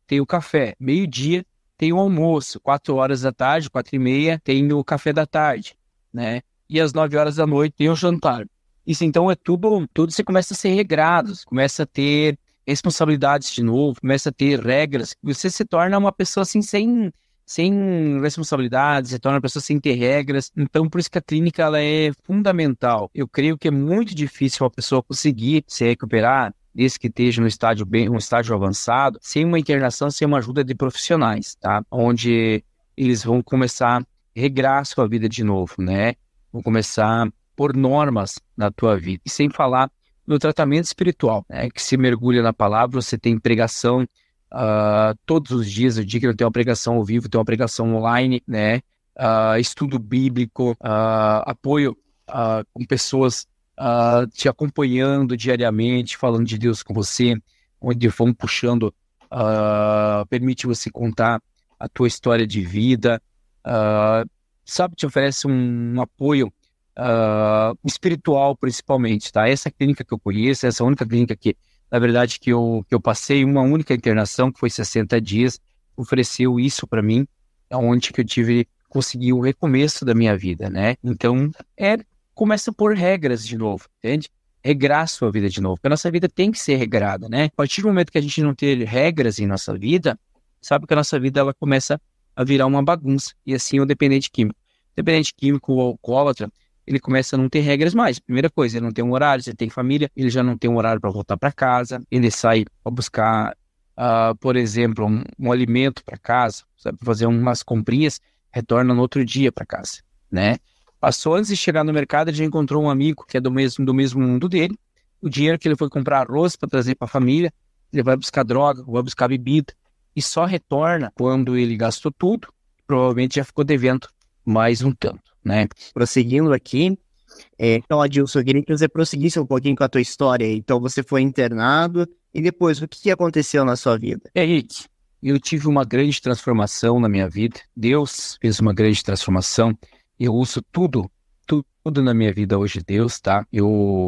tem o café, meio-dia, tem o almoço, 4 horas da tarde, 4h30, tem o café da tarde, né? E às 9 horas da noite tem o jantar. Isso então é tudo você começa a ser regrado, começa a ter responsabilidades de novo, começa a ter regras, você se torna uma pessoa assim sem responsabilidades, se torna uma pessoa sem ter regras. Então por isso que a clínica ela é fundamental. Eu creio que é muito difícil uma pessoa conseguir se recuperar, desde que esteja um estágio avançado, sem uma internação, sem uma ajuda de profissionais, tá? Onde eles vão começar a regrar a sua vida de novo, né? Vão começar a pôr normas na tua vida. E sem falar no tratamento espiritual, né? Que se mergulha na palavra, você tem pregação todos os dias. O dia que não tem uma pregação ao vivo, tem uma pregação online, né? Estudo bíblico, apoio com pessoas te acompanhando diariamente, falando de Deus com você, onde vão puxando, permite você contar a tua história de vida, sabe, te oferece um apoio espiritual principalmente, tá? Essa clínica que eu conheço, essa única clínica que, na verdade, que eu passei uma única internação, que foi 60 dias, ofereceu isso para mim, onde que eu consegui o recomeço da minha vida, né? Então, começa por regras de novo, entende? Regrar a sua vida de novo, porque a nossa vida tem que ser regrada, né? A partir do momento que a gente não ter regras em nossa vida, sabe que a nossa vida ela começa a virar uma bagunça, e assim o dependente químico. Dependente químico ou alcoólatra, ele começa a não ter regras mais. Primeira coisa, ele não tem um horário, ele tem família, ele já não tem um horário para voltar para casa, ele sai para buscar, por exemplo, um alimento para casa, sabe, fazer umas comprinhas, retorna no outro dia para casa, né? Passou antes de chegar no mercado, ele já encontrou um amigo que é do mesmo mundo dele, o dinheiro que ele foi comprar arroz para trazer para a família, ele vai buscar droga, vai buscar bebida, e só retorna quando ele gastou tudo, provavelmente já ficou devendo mais um tanto, né? Prosseguindo aqui, então, Adilson, eu queria que você prosseguisse um pouquinho com a tua história. Então, você foi internado, e depois, o que aconteceu na sua vida? Henrique, eu tive uma grande transformação na minha vida, Deus fez uma grande transformação, eu uso tudo na minha vida hoje, Deus, tá?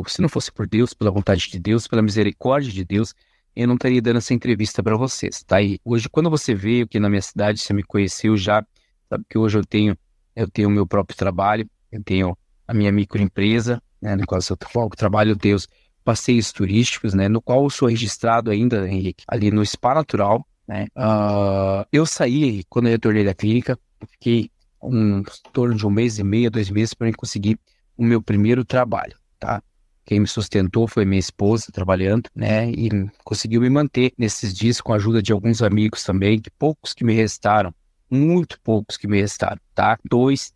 Se não fosse por Deus, pela vontade de Deus, pela misericórdia de Deus, eu não estaria dando essa entrevista para vocês, tá? E hoje, quando você veio aqui na minha cidade, você me conheceu já, sabe que hoje eu tenho o meu próprio trabalho, eu tenho a minha microempresa, né, no qual eu trabalho, eu tenho os passeios turísticos, né, no qual eu sou registrado ainda, Henrique, ali no Spa Natural, né? Eu saí, quando eu retornei da clínica, eu fiquei em torno de 1 mês e meio, 2 meses, para eu conseguir o meu primeiro trabalho, tá? Quem me sustentou foi minha esposa trabalhando, né? E conseguiu me manter nesses dias com a ajuda de alguns amigos também, que poucos que me restaram, muito poucos que me restaram, tá? Dois,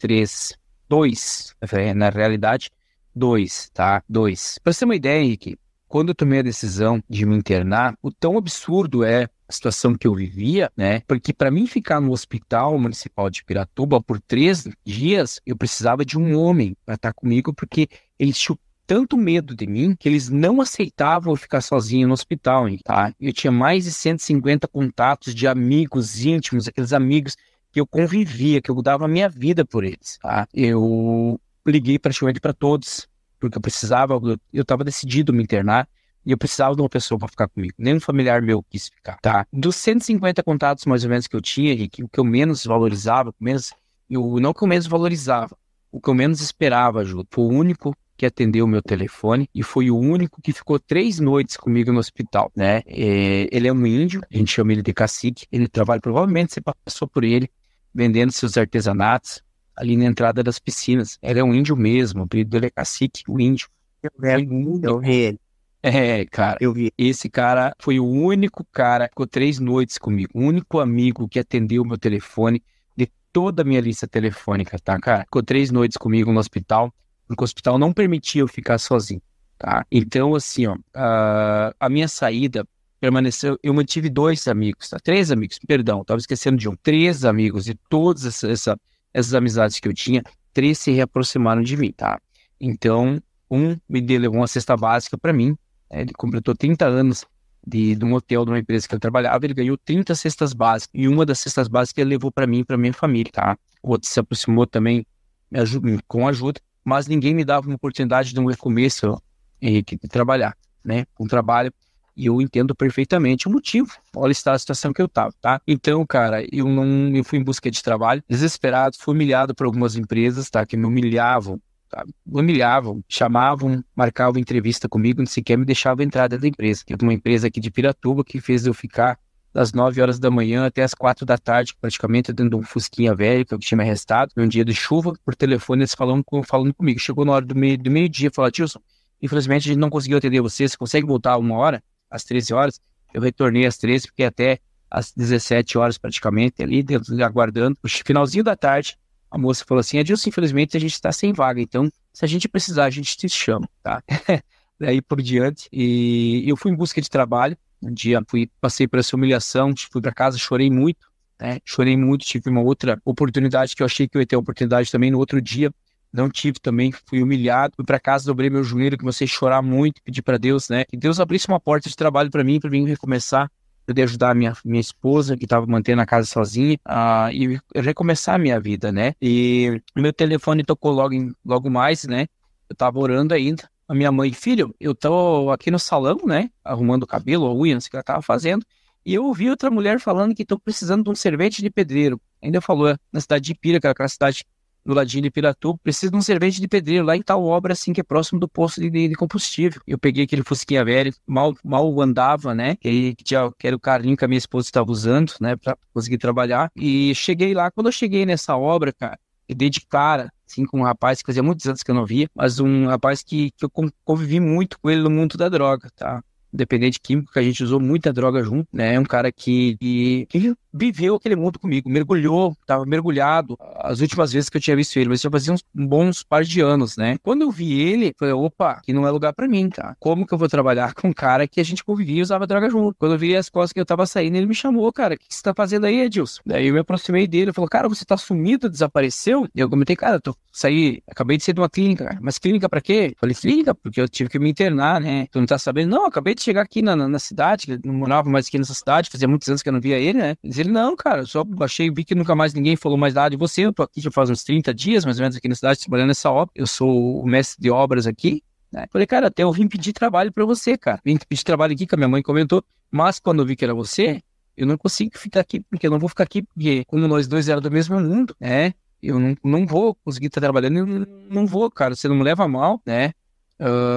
na realidade, dois, tá? Dois. Pra você ter uma ideia, Henrique, quando eu tomei a decisão de me internar, o tão absurdo é a situação que eu vivia, né? Porque para mim ficar no Hospital Municipal de Piratuba por 3 dias, eu precisava de um homem para estar comigo, porque eles tinham tanto medo de mim que eles não aceitavam eu ficar sozinho no hospital, hein, tá? Eu tinha mais de 150 contatos de amigos íntimos, aqueles amigos que eu convivia, que eu dava a minha vida por eles, tá? Eu liguei praticamente para todos, porque eu estava decidido a me internar, e eu precisava de uma pessoa para ficar comigo. Nenhum familiar meu quis ficar, tá? Dos 150 contatos mais ou menos que eu tinha, Henrique, o que eu menos valorizava, não que eu menos valorizava, o que eu menos esperava ajuda, foi o único que atendeu o meu telefone e foi o único que ficou 3 noites comigo no hospital, né? Ele é um índio, a gente chama ele de cacique, ele trabalha, provavelmente você passou por ele, vendendo seus artesanatos ali na entrada das piscinas. Ele é um índio mesmo, o apelido dele é cacique, o índio. Eu vi ele. Cara, Eu vi. esse cara foi o único cara que ficou 3 noites comigo, o único amigo que atendeu o meu telefone de toda a minha lista telefônica, tá, cara? Ficou 3 noites comigo no hospital, porque o hospital não permitia eu ficar sozinho, tá? Então, assim, ó, a minha saída permaneceu, eu mantive 2 amigos, tá? 3 amigos, perdão, estava esquecendo de um. 3 amigos, e todas essas amizades que eu tinha, 3 se reaproximaram de mim, tá? Então, um me levou uma cesta básica para mim, ele completou 30 anos de um hotel, de uma empresa que eu trabalhava, ele ganhou 30 cestas básicas, e uma das cestas básicas ele levou para mim e para minha família, tá? O outro se aproximou também com ajuda, mas ninguém me dava uma oportunidade de um recomeço, Henrique, de trabalhar, né? Um trabalho, e eu entendo perfeitamente o motivo. Olha a situação que eu tava, tá? Então, cara, eu fui em busca de trabalho, desesperado, fui humilhado por algumas empresas, tá? Que me humilhavam, tá? Me humilhavam, chamavam, marcavam entrevista comigo, nem sequer me deixavam entrar dentro da empresa. Tem uma empresa aqui de Piratuba que fez eu ficar das 9 horas da manhã até as 4 da tarde, praticamente dentro de um fusquinha velho que eu tinha me arrestado. Foi um dia de chuva, por telefone eles falando comigo. Chegou na hora do meio-dia, falaram: Tilson, infelizmente a gente não conseguiu atender você consegue voltar 1 hora, às 13 horas? Eu retornei às 13, fiquei até às 17 horas praticamente ali, aguardando. No finalzinho da tarde, a moça falou assim: Adilson, infelizmente a gente está sem vaga, então se a gente precisar, a gente te chama, tá? Daí por diante, e eu fui em busca de trabalho. Um dia passei por essa humilhação, fui para casa, chorei muito, né? Chorei muito, tive uma outra oportunidade que eu achei que eu ia ter oportunidade também no outro dia, não tive também, fui humilhado, fui para casa, dobrei meu joelho, comecei a chorar muito, pedir para Deus, né? Que Deus abrisse uma porta de trabalho para mim recomeçar, poder ajudar a minha esposa, que estava mantendo a casa sozinha, e recomeçar a minha vida, né? E meu telefone tocou logo mais, né? Eu estava orando ainda. A minha mãe: filho, eu tô aqui no salão, né, arrumando o cabelo, a unha, não sei o que ela tava fazendo, e eu ouvi outra mulher falando que tô precisando de um servente de pedreiro. Ainda falou, na cidade de Ipira, aquela cidade do ladinho de Piratuba, precisa de um servente de pedreiro lá em tal obra, assim, que é próximo do posto de combustível. Eu peguei aquele fusquinha velho, mal andava, né, que era o carrinho que a minha esposa estava usando, né, pra conseguir trabalhar, e cheguei lá. Quando eu cheguei nessa obra, cara, eu dei de cara, assim, com um rapaz que fazia muitos anos que eu não via, mas um rapaz que eu convivi muito com ele no mundo da droga, tá? Dependente químico, que a gente usou muita droga junto, né? É um cara que viveu aquele mundo comigo, mergulhou, tava mergulhado as últimas vezes que eu tinha visto ele, mas já fazia uns bons par de anos, né? Quando eu vi ele, falei: opa, que não é lugar pra mim, tá? Como que eu vou trabalhar com um cara que a gente convivia e usava droga junto? Quando eu vi as costas que eu tava saindo, ele me chamou: cara, o que você tá fazendo aí, Edilson? Daí eu me aproximei dele, ele falou: cara, você tá sumido, desapareceu? E eu comentei: cara, acabei de sair de uma clínica, cara. Mas clínica pra quê? Eu falei: clínica, porque eu tive que me internar, né? Tu não tá sabendo? Não, acabei de chegar aqui na cidade, que não morava mais aqui nessa cidade, fazia muitos anos que eu não via ele, né? Diz ele: não, cara, eu só vi que nunca mais ninguém falou mais nada de você, eu tô aqui já faz uns 30 dias, mais ou menos, aqui na cidade, trabalhando nessa obra, eu sou o mestre de obras aqui, né? Falei: cara, até eu vim pedir trabalho pra você, cara, vim pedir trabalho aqui, que a minha mãe comentou, mas quando eu vi que era você, eu não consigo ficar aqui, porque eu não vou ficar aqui, porque como nós dois éramos do mesmo mundo, né? Eu não vou conseguir estar trabalhando, eu não vou, cara, você não me leva a mal, né?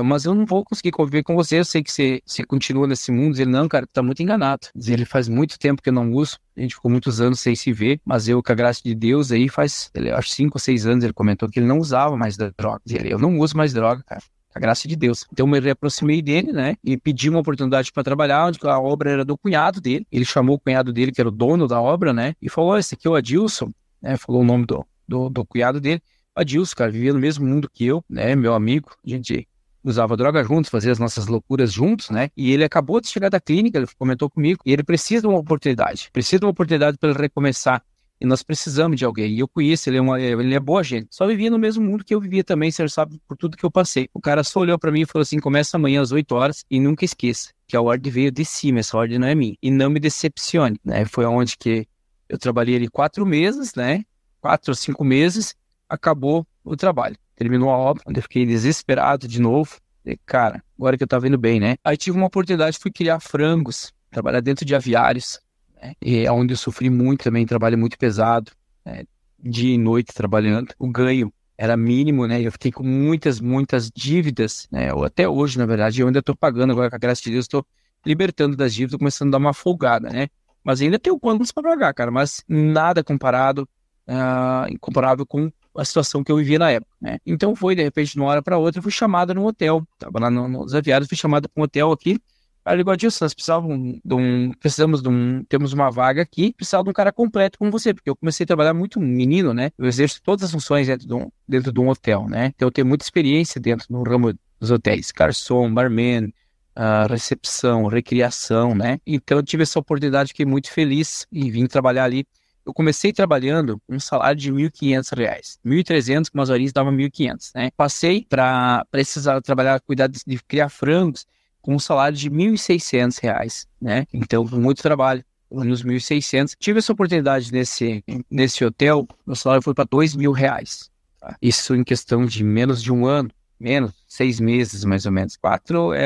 Mas eu não vou conseguir conviver com você, eu sei que você continua nesse mundo. Ele, não, cara, tu tá muito enganado. Diz ele, faz muito tempo que eu não uso, a gente ficou muitos anos sem se ver, mas eu, com a graça de Deus, aí faz, ele, acho 5 ou 6 anos, ele comentou que ele não usava mais droga. Diz ele, eu não uso mais droga, cara. A graça de Deus. Então eu me reaproximei dele, né, e pedi uma oportunidade para trabalhar, onde a obra era do cunhado dele. Ele chamou o cunhado dele, que era o dono da obra, né, e falou, esse aqui é o Adilson, né, falou o nome do cunhado dele. O Adilson, cara, vivia no mesmo mundo que eu, né, meu amigo, a gente usava droga juntos, fazia as nossas loucuras juntos, né, e ele acabou de chegar da clínica, ele comentou comigo, e ele precisa de uma oportunidade para ele recomeçar. E nós precisamos de alguém. E eu conheço, ele é boa gente. Só vivia no mesmo mundo que eu vivia também, você sabe, por tudo que eu passei. O cara só olhou pra mim e falou assim, começa amanhã às 8 horas e nunca esqueça que a ordem veio de cima, essa ordem não é minha. E não me decepcione, né? Foi onde que eu trabalhei ali 4 meses, né? 4 ou 5 meses, acabou o trabalho. Terminou a obra, onde eu fiquei desesperado de novo. E, cara, agora que eu tava indo bem, né? Aí tive uma oportunidade, fui criar frangos, trabalhar dentro de aviários. E é onde eu sofri muito também, trabalho muito pesado, né? Dia e noite trabalhando. O ganho era mínimo, né? Eu fiquei com muitas dívidas, né? Ou até hoje, na verdade, eu ainda estou pagando agora, com a graça de Deus, estou libertando das dívidas, começando a dar uma folgada, né? Mas ainda tenho quantos para pagar, cara, mas nada incomparável com a situação que eu vivia na época, né? Então foi, de repente, de uma hora para outra, eu fui chamado num hotel. Tava lá nos aviários, fui chamado para um hotel aqui. Aí ele falou, Dilson, nós temos uma vaga aqui, precisava de um cara completo como você, porque eu comecei a trabalhar muito menino, né? Eu exerço todas as funções dentro de um hotel, né? Então eu tenho muita experiência dentro do ramo dos hotéis, garçom, barman, recepção, recriação, né? Então eu tive essa oportunidade, fiquei muito feliz e vim trabalhar ali. Eu comecei trabalhando um salário de R$ 1.500, 1.300, com umas horinhas dava 1.500, né? Passei para precisar trabalhar, cuidar de criar frangos, com um salário de R$ 1.600, né? Então, muito trabalho, nos 1.600. Tive essa oportunidade nesse hotel, meu salário foi para R$ 2.000, tá? Isso em questão de menos de um ano, menos 6 meses, mais ou menos.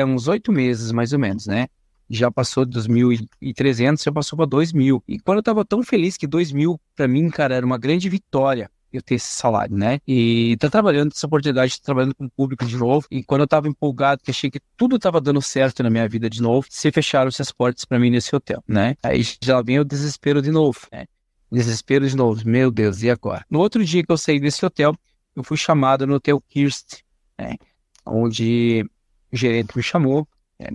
Uns 8 meses, mais ou menos, né? Já passou dos 1.300, já passou para 2.000. E quando eu tava tão feliz que 2.000, para mim, cara, era uma grande vitória eu ter esse salário, né? E tá trabalhando, essa oportunidade, trabalhando com o público de novo. E quando eu tava empolgado, que achei que tudo tava dando certo na minha vida de novo, se fecharam-se as portas para mim nesse hotel, né? Aí já vem o desespero de novo, né? Desespero de novo, meu Deus, e agora? No outro dia que eu saí desse hotel, eu fui chamado no Hotel Kirst, né? Onde o gerente me chamou,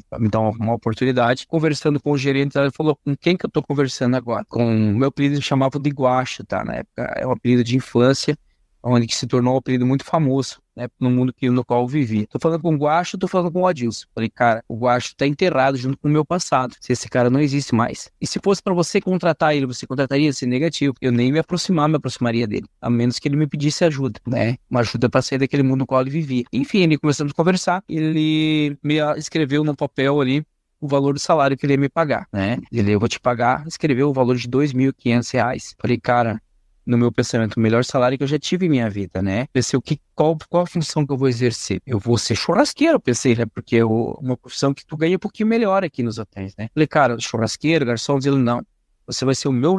para me dar uma oportunidade. Conversando com o gerente, ele falou, com quem que eu tô conversando agora? Com o meu apelido, me chamava de Guaxa, tá? Na época, é um apelido de infância, onde que se tornou um apelido muito famoso, né? No mundo no qual eu vivi. Tô falando com o Guaxa, tô falando com o Adilson. Falei, cara, o Guaxa tá enterrado junto com o meu passado. Se esse cara não existe mais. E se fosse para você contratar ele, você contrataria esse negativo? Eu nem me aproximaria dele, a menos que ele me pedisse ajuda, né? Uma ajuda para sair daquele mundo no qual ele vivia. Enfim, ele começamos a conversar, ele me escreveu no papel ali o valor do salário que ele ia me pagar, né? Eu vou te pagar, escreveu o valor de R$ 2.500. Falei, cara, no meu pensamento, o melhor salário que eu já tive em minha vida, né? Pensei, qual a função que eu vou exercer? Eu vou ser churrasqueiro, pensei, né? Porque é uma profissão que tu ganha um pouquinho melhor aqui nos hotéis, né? Falei, cara, churrasqueiro, garçom, ele não. Você vai ser o meu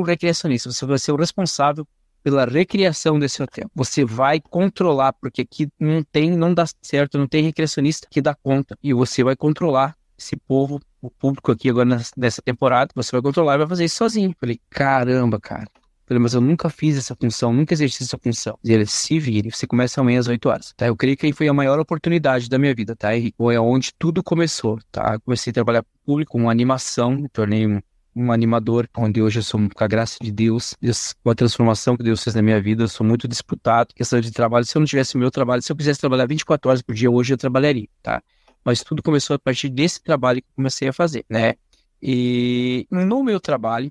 recreacionista, você vai ser o responsável pela recriação desse hotel. Você vai controlar, porque aqui não dá certo, não tem recreacionista que dá conta. E você vai controlar esse povo, o público aqui agora nessa temporada, você vai controlar e vai fazer isso sozinho. Falei, caramba, cara. Falei, mas eu nunca fiz essa função, nunca exerci essa função. E ele, se vire, você começa amanhã às 8 horas, tá? Eu creio que aí foi a maior oportunidade da minha vida, tá? E foi onde tudo começou, tá? Eu comecei a trabalhar com público, com animação, me tornei um animador, onde hoje eu sou, com a graça de Deus, com a transformação que Deus fez na minha vida, eu sou muito disputado, questão de trabalho. Se eu não tivesse o meu trabalho, se eu quisesse trabalhar 24 horas por dia, hoje eu trabalharia, tá? Mas tudo começou a partir desse trabalho que eu comecei a fazer, né? E no meu trabalho,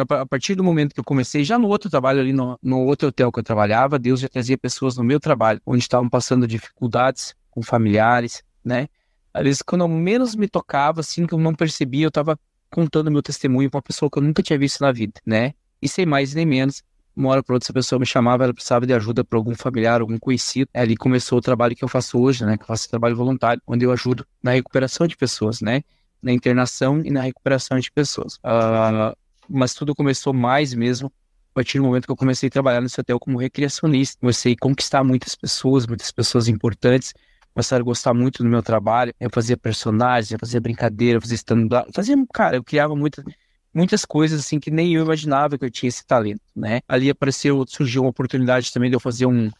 a partir do momento que eu comecei, já no outro trabalho ali, no outro hotel que eu trabalhava, Deus já trazia pessoas no meu trabalho, onde estavam passando dificuldades com familiares, né? Às vezes, quando eu menos me tocava, assim, que eu não percebia, eu estava contando meu testemunho para uma pessoa que eu nunca tinha visto na vida, né? E sem mais nem menos, uma hora para outra, essa pessoa me chamava, ela precisava de ajuda para algum familiar, algum conhecido. Ali começou o trabalho que eu faço hoje, né? Que eu faço trabalho voluntário, onde eu ajudo na recuperação de pessoas, né? Na internação e na recuperação de pessoas. Mas tudo começou mais mesmo a partir do momento que eu comecei a trabalhar nesse hotel como recreacionista. Comecei a conquistar muitas pessoas importantes, começaram a gostar muito do meu trabalho. Eu fazia personagens, eu fazia brincadeira, eu fazia stand-up, cara, eu criava muitas coisas assim que nem eu imaginava que eu tinha esse talento, né? Ali surgiu uma oportunidade também de eu fazer um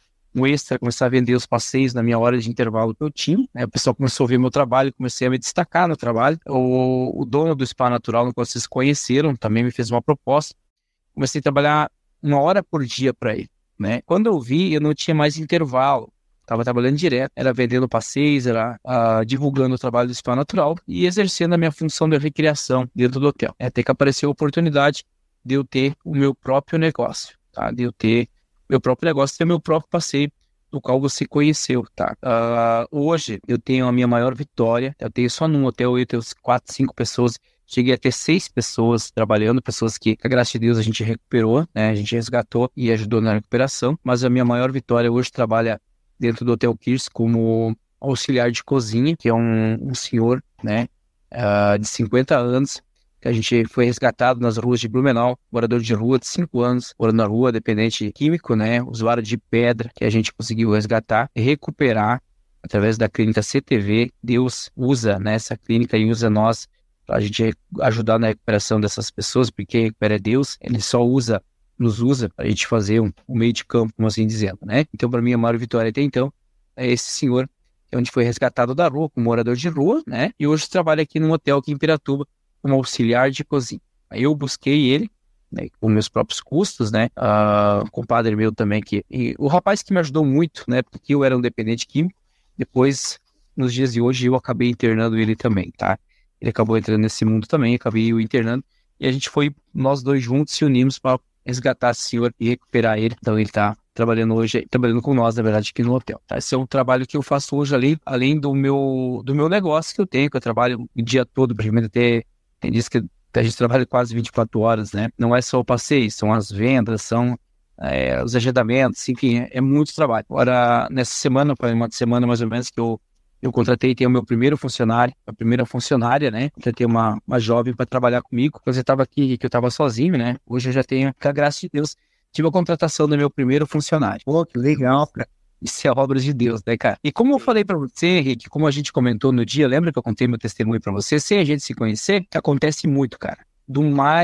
extra, começar a vender os passeios na minha hora de intervalo que eu tinha, né? O pessoal começou a ver meu trabalho, comecei a me destacar no trabalho. O dono do Spa Natural, no qual vocês conheceram, também me fez uma proposta. Comecei a trabalhar 1 hora por dia para ele, né? Quando eu vi, eu não tinha mais intervalo. Estava trabalhando direto, era vendendo passeios, era divulgando o trabalho do Spa Natural e exercendo a minha função de recreação dentro do hotel. Até que apareceu a oportunidade de eu ter o meu próprio negócio, tá? De eu ter meu próprio negócio, ter meu próprio passeio, do qual você conheceu, tá? Hoje eu tenho a minha maior vitória, eu tenho só num hotel, eu tenho 4, 5 pessoas, cheguei a ter 6 pessoas trabalhando, pessoas que, com a graça de Deus, a gente recuperou, né? A gente resgatou e ajudou na recuperação, mas a minha maior vitória hoje trabalha dentro do Hotel Kirsch como auxiliar de cozinha, que é um senhor, né, de 50 anos, que a gente foi resgatado nas ruas de Blumenau, morador de rua de 5 anos, morando na rua, dependente químico, né, usuário de pedra, que a gente conseguiu resgatar e recuperar através da clínica CTV. Deus usa, né, essa clínica e usa nós para a gente ajudar na recuperação dessas pessoas, porque quem recupera é Deus, ele só nos usa para a gente fazer um meio de campo, como assim dizendo, né? Então, para mim, a maior vitória até então é esse senhor, onde foi resgatado da rua, como morador de rua, né? E hoje trabalha aqui num hotel aqui em Piratuba, como auxiliar de cozinha. Aí eu busquei ele, né, com meus próprios custos, né? Um compadre meu também, e o rapaz que me ajudou muito, né? Porque eu era um dependente químico. Depois, nos dias de hoje, eu acabei internando ele também, tá? Ele acabou entrando nesse mundo também, acabei o internando. E a gente nós dois juntos se unimos para resgatar esse senhor e recuperar ele. Então ele tá trabalhando hoje, trabalhando com nós, na verdade, aqui no hotel. Tá? Esse é um trabalho que eu faço hoje além do meu negócio que eu tenho, que eu trabalho o dia todo, praticamente até, tem dias que a gente trabalha quase 24 horas, né? Não é só o passeio, são as vendas, são os agendamentos, enfim, é muito trabalho. Agora, nessa semana, foi uma semana mais ou menos que eu contratei, tenho o meu primeiro funcionário, a primeira funcionária, né? Contratei uma jovem para trabalhar comigo. Quando eu estava aqui, que eu estava sozinho, né? Hoje eu já tenho, com a graça de Deus, tive a contratação do meu primeiro funcionário. Pô, que legal, cara. Isso é obra de Deus, né, cara? E como eu falei para você, Henrique, como a gente comentou no dia, lembra que eu contei meu testemunho para você? Sem a gente se conhecer, acontece muito, cara.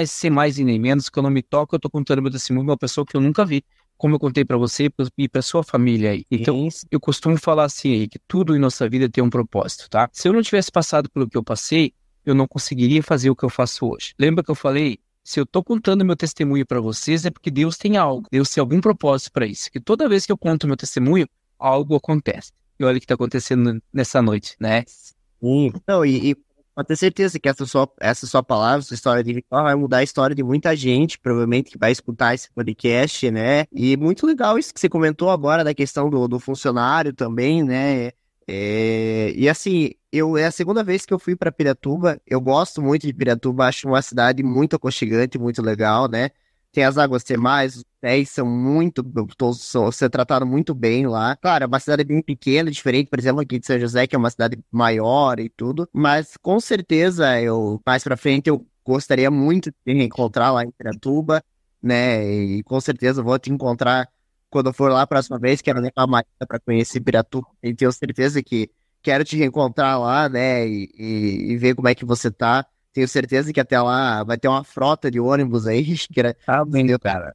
Sem mais e nem menos, que eu não me toco, eu tô contando meu testemunho de uma pessoa que eu nunca vi, como eu contei para você e para sua família aí. Então, eu costumo falar assim aí, que tudo em nossa vida tem um propósito, tá? Se eu não tivesse passado pelo que eu passei, eu não conseguiria fazer o que eu faço hoje. Lembra que eu falei? Se eu tô contando meu testemunho para vocês, é porque Deus tem algo. Deus tem algum propósito para isso. Que toda vez que eu conto meu testemunho, algo acontece. E olha o que tá acontecendo nessa noite, né? Não, e pode ter certeza que essa sua palavra, sua história de vitória vai mudar a história de muita gente, provavelmente, que vai escutar esse podcast, né? E muito legal isso que você comentou agora da questão do funcionário também, né? E assim, é a segunda vez que eu fui para Piratuba. Eu gosto muito de Piratuba, acho uma cidade muito aconchegante, muito legal, né? Tem as águas termais, os hotéis são todos são tratados muito bem lá. Claro, é uma cidade bem pequena, diferente, por exemplo, aqui de São José, que é uma cidade maior e tudo. Mas com certeza, mais pra frente, eu gostaria muito de reencontrar lá em Piratuba, né? E com certeza eu vou te encontrar quando eu for lá a próxima vez. Quero levar a Maria para conhecer Piratuba. E tenho certeza que quero te reencontrar lá, né? E ver como é que você tá. Tenho certeza que até lá vai ter uma frota de ônibus aí, Amém, cara.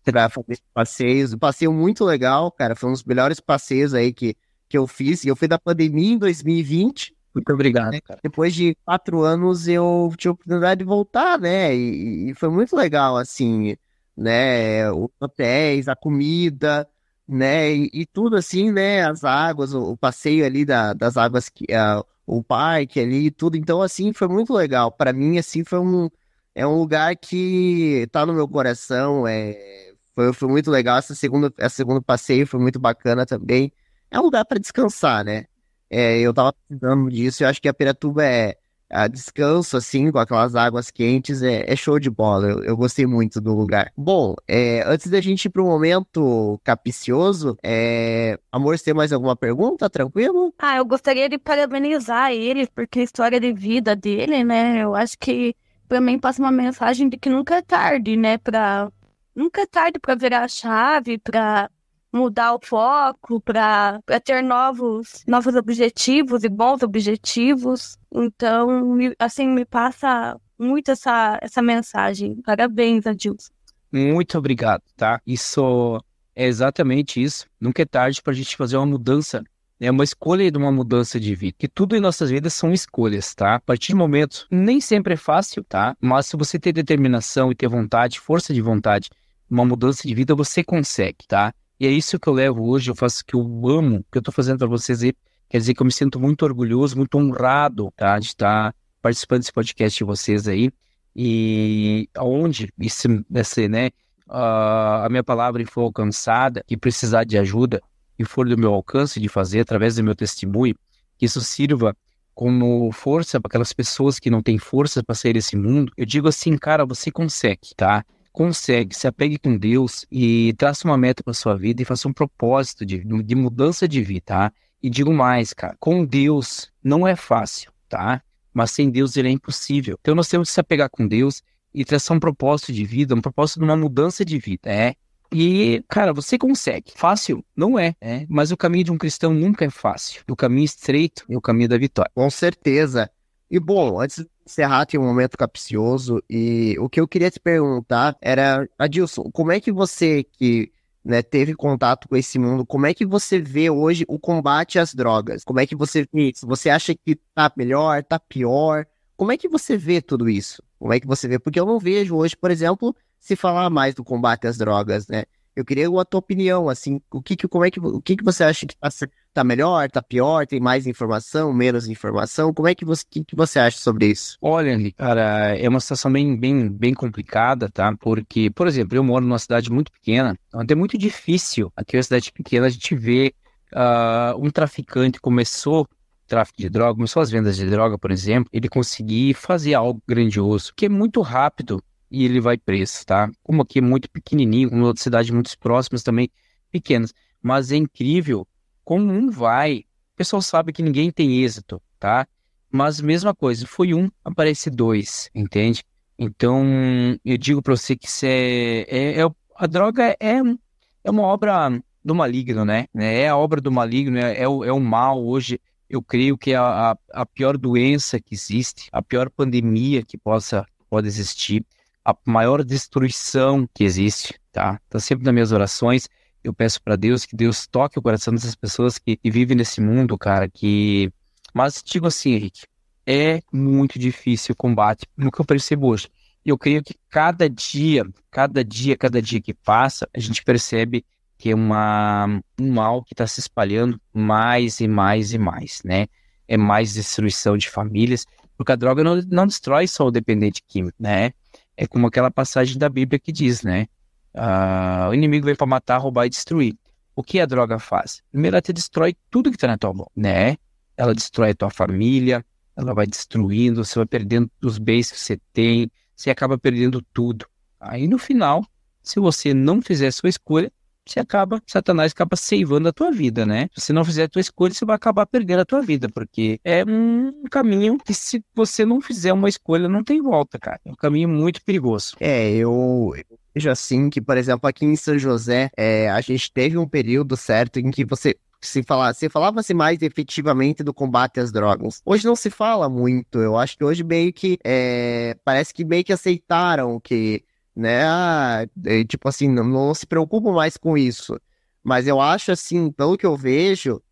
Pra fazer passeios. Um passeio muito legal, cara. Foi um dos melhores passeios aí que eu fiz. E eu fui da pandemia em 2020. Muito obrigado, cara. Depois de 4 anos eu tive a oportunidade de voltar, né? E foi muito legal, assim, né? Os hotéis, a comida, né? E tudo assim, né? As águas, o passeio ali das águas, o parque ali, tudo. Então, assim, foi muito legal. Para mim, assim, é um lugar que tá no meu coração. Foi muito legal. Esse segundo passeio foi muito bacana também. É um lugar para descansar, né? Eu tava precisando disso. Eu acho que a Piratuba descanso, assim, com aquelas águas quentes, é show de bola. Eu gostei muito do lugar. Bom, antes da gente ir pro momento capicioso, amor, você tem mais alguma pergunta? Tranquilo? Eu gostaria de parabenizar ele, porque a história de vida dele, né? Eu acho que pra mim passa uma mensagem de que nunca é tarde, né? Nunca é tarde pra virar a chave, pra mudar o foco, para ter novos objetivos e bons objetivos. Então, assim, me passa muito essa mensagem. Parabéns, Adilson. Muito obrigado, tá? Isso é exatamente isso. Nunca é tarde para a gente fazer uma mudança. É uma escolha de uma mudança de vida. Que tudo em nossas vidas são escolhas, tá? A partir do momento, nem sempre é fácil, tá? Mas se você ter determinação e ter vontade, força de vontade, uma mudança de vida, você consegue, tá? E é isso que eu levo hoje, eu faço o que eu amo, o que eu tô fazendo para vocês aí. Quer dizer que eu me sinto muito orgulhoso, muito honrado, tá? De estar participando desse podcast de vocês aí. E aonde né? A minha palavra for alcançada e precisar de ajuda, e for do meu alcance de fazer através do meu testemunho, que isso sirva como força para aquelas pessoas que não têm força para sair desse mundo. Eu digo assim, cara, você consegue, tá? Consegue, se apegue com Deus e traça uma meta para sua vida e faça um propósito de mudança de vida, tá? E digo mais, cara, com Deus não é fácil, tá? Mas sem Deus ele é impossível. Então nós temos que se apegar com Deus e traçar um propósito de vida, um propósito de uma mudança de vida, E, cara, você consegue. Fácil? Não é, mas o caminho de um cristão nunca é fácil. O caminho estreito é o caminho da vitória. Com certeza. E, bom, antes de encerrar, tem um momento capcioso, e o que eu queria te perguntar era, Adilson, como é que você, que né, teve contato com esse mundo, como é que você vê hoje o combate às drogas? Como é que você vê isso? Você acha que tá melhor, tá pior? Como é que você vê tudo isso? Como é que você vê? Porque eu não vejo hoje, por exemplo, se falar mais do combate às drogas, né? Eu queria a tua opinião, assim, o que você acha que tá melhor, tá pior, tem mais informação, menos informação? O que você acha sobre isso? Olha, Henrique, cara, é uma situação bem complicada, tá? Porque, por exemplo, eu moro numa cidade muito pequena, onde é muito difícil, aqui na cidade pequena, a gente ver um traficante começou tráfico de droga, começou as vendas de droga, por exemplo, ele conseguir fazer algo grandioso, que é muito rápido, e ele vai preso, tá? Como aqui é muito pequenininho, como outras cidades muito próximas também, pequenas. Mas é incrível como um vai. O pessoal sabe que ninguém tem êxito, tá? Mas mesma coisa, foi um, aparece dois, entende? Então, eu digo pra você que a droga é uma obra do maligno, né? É a obra do maligno, é o mal hoje. Eu creio que é a pior doença que existe, a pior pandemia que pode existir, a maior destruição que existe, tá? Tá sempre nas minhas orações. Eu peço para Deus que Deus toque o coração dessas pessoas que vivem nesse mundo, cara, Mas digo assim, Henrique, é muito difícil o combate, no que eu percebo hoje. Eu creio que cada dia que passa, a gente percebe que é um mal que está se espalhando mais e mais e mais, né? É mais destruição de famílias, porque a droga não destrói só o dependente químico, né? É como aquela passagem da Bíblia que diz, né? O inimigo vem para matar, roubar e destruir. O que a droga faz? Primeiro, ela te destrói tudo que está na tua mão, né? Ela destrói a tua família, ela vai destruindo, você vai perdendo os bens que você tem, você acaba perdendo tudo. Aí no final, se você não fizer a sua escolha, Satanás acaba ceivando a tua vida, né? Se você não fizer a tua escolha, você vai acabar perdendo a tua vida, porque é um caminho que, se você não fizer uma escolha, não tem volta, cara. É um caminho muito perigoso. Eu vejo assim que, por exemplo, aqui em São José, a gente teve um período certo em que se falava-se mais efetivamente do combate às drogas. Hoje não se fala muito. Eu acho que hoje meio que parece que meio que aceitaram que, né, tipo assim, não se preocupam mais com isso. Mas eu acho assim, pelo que eu vejo,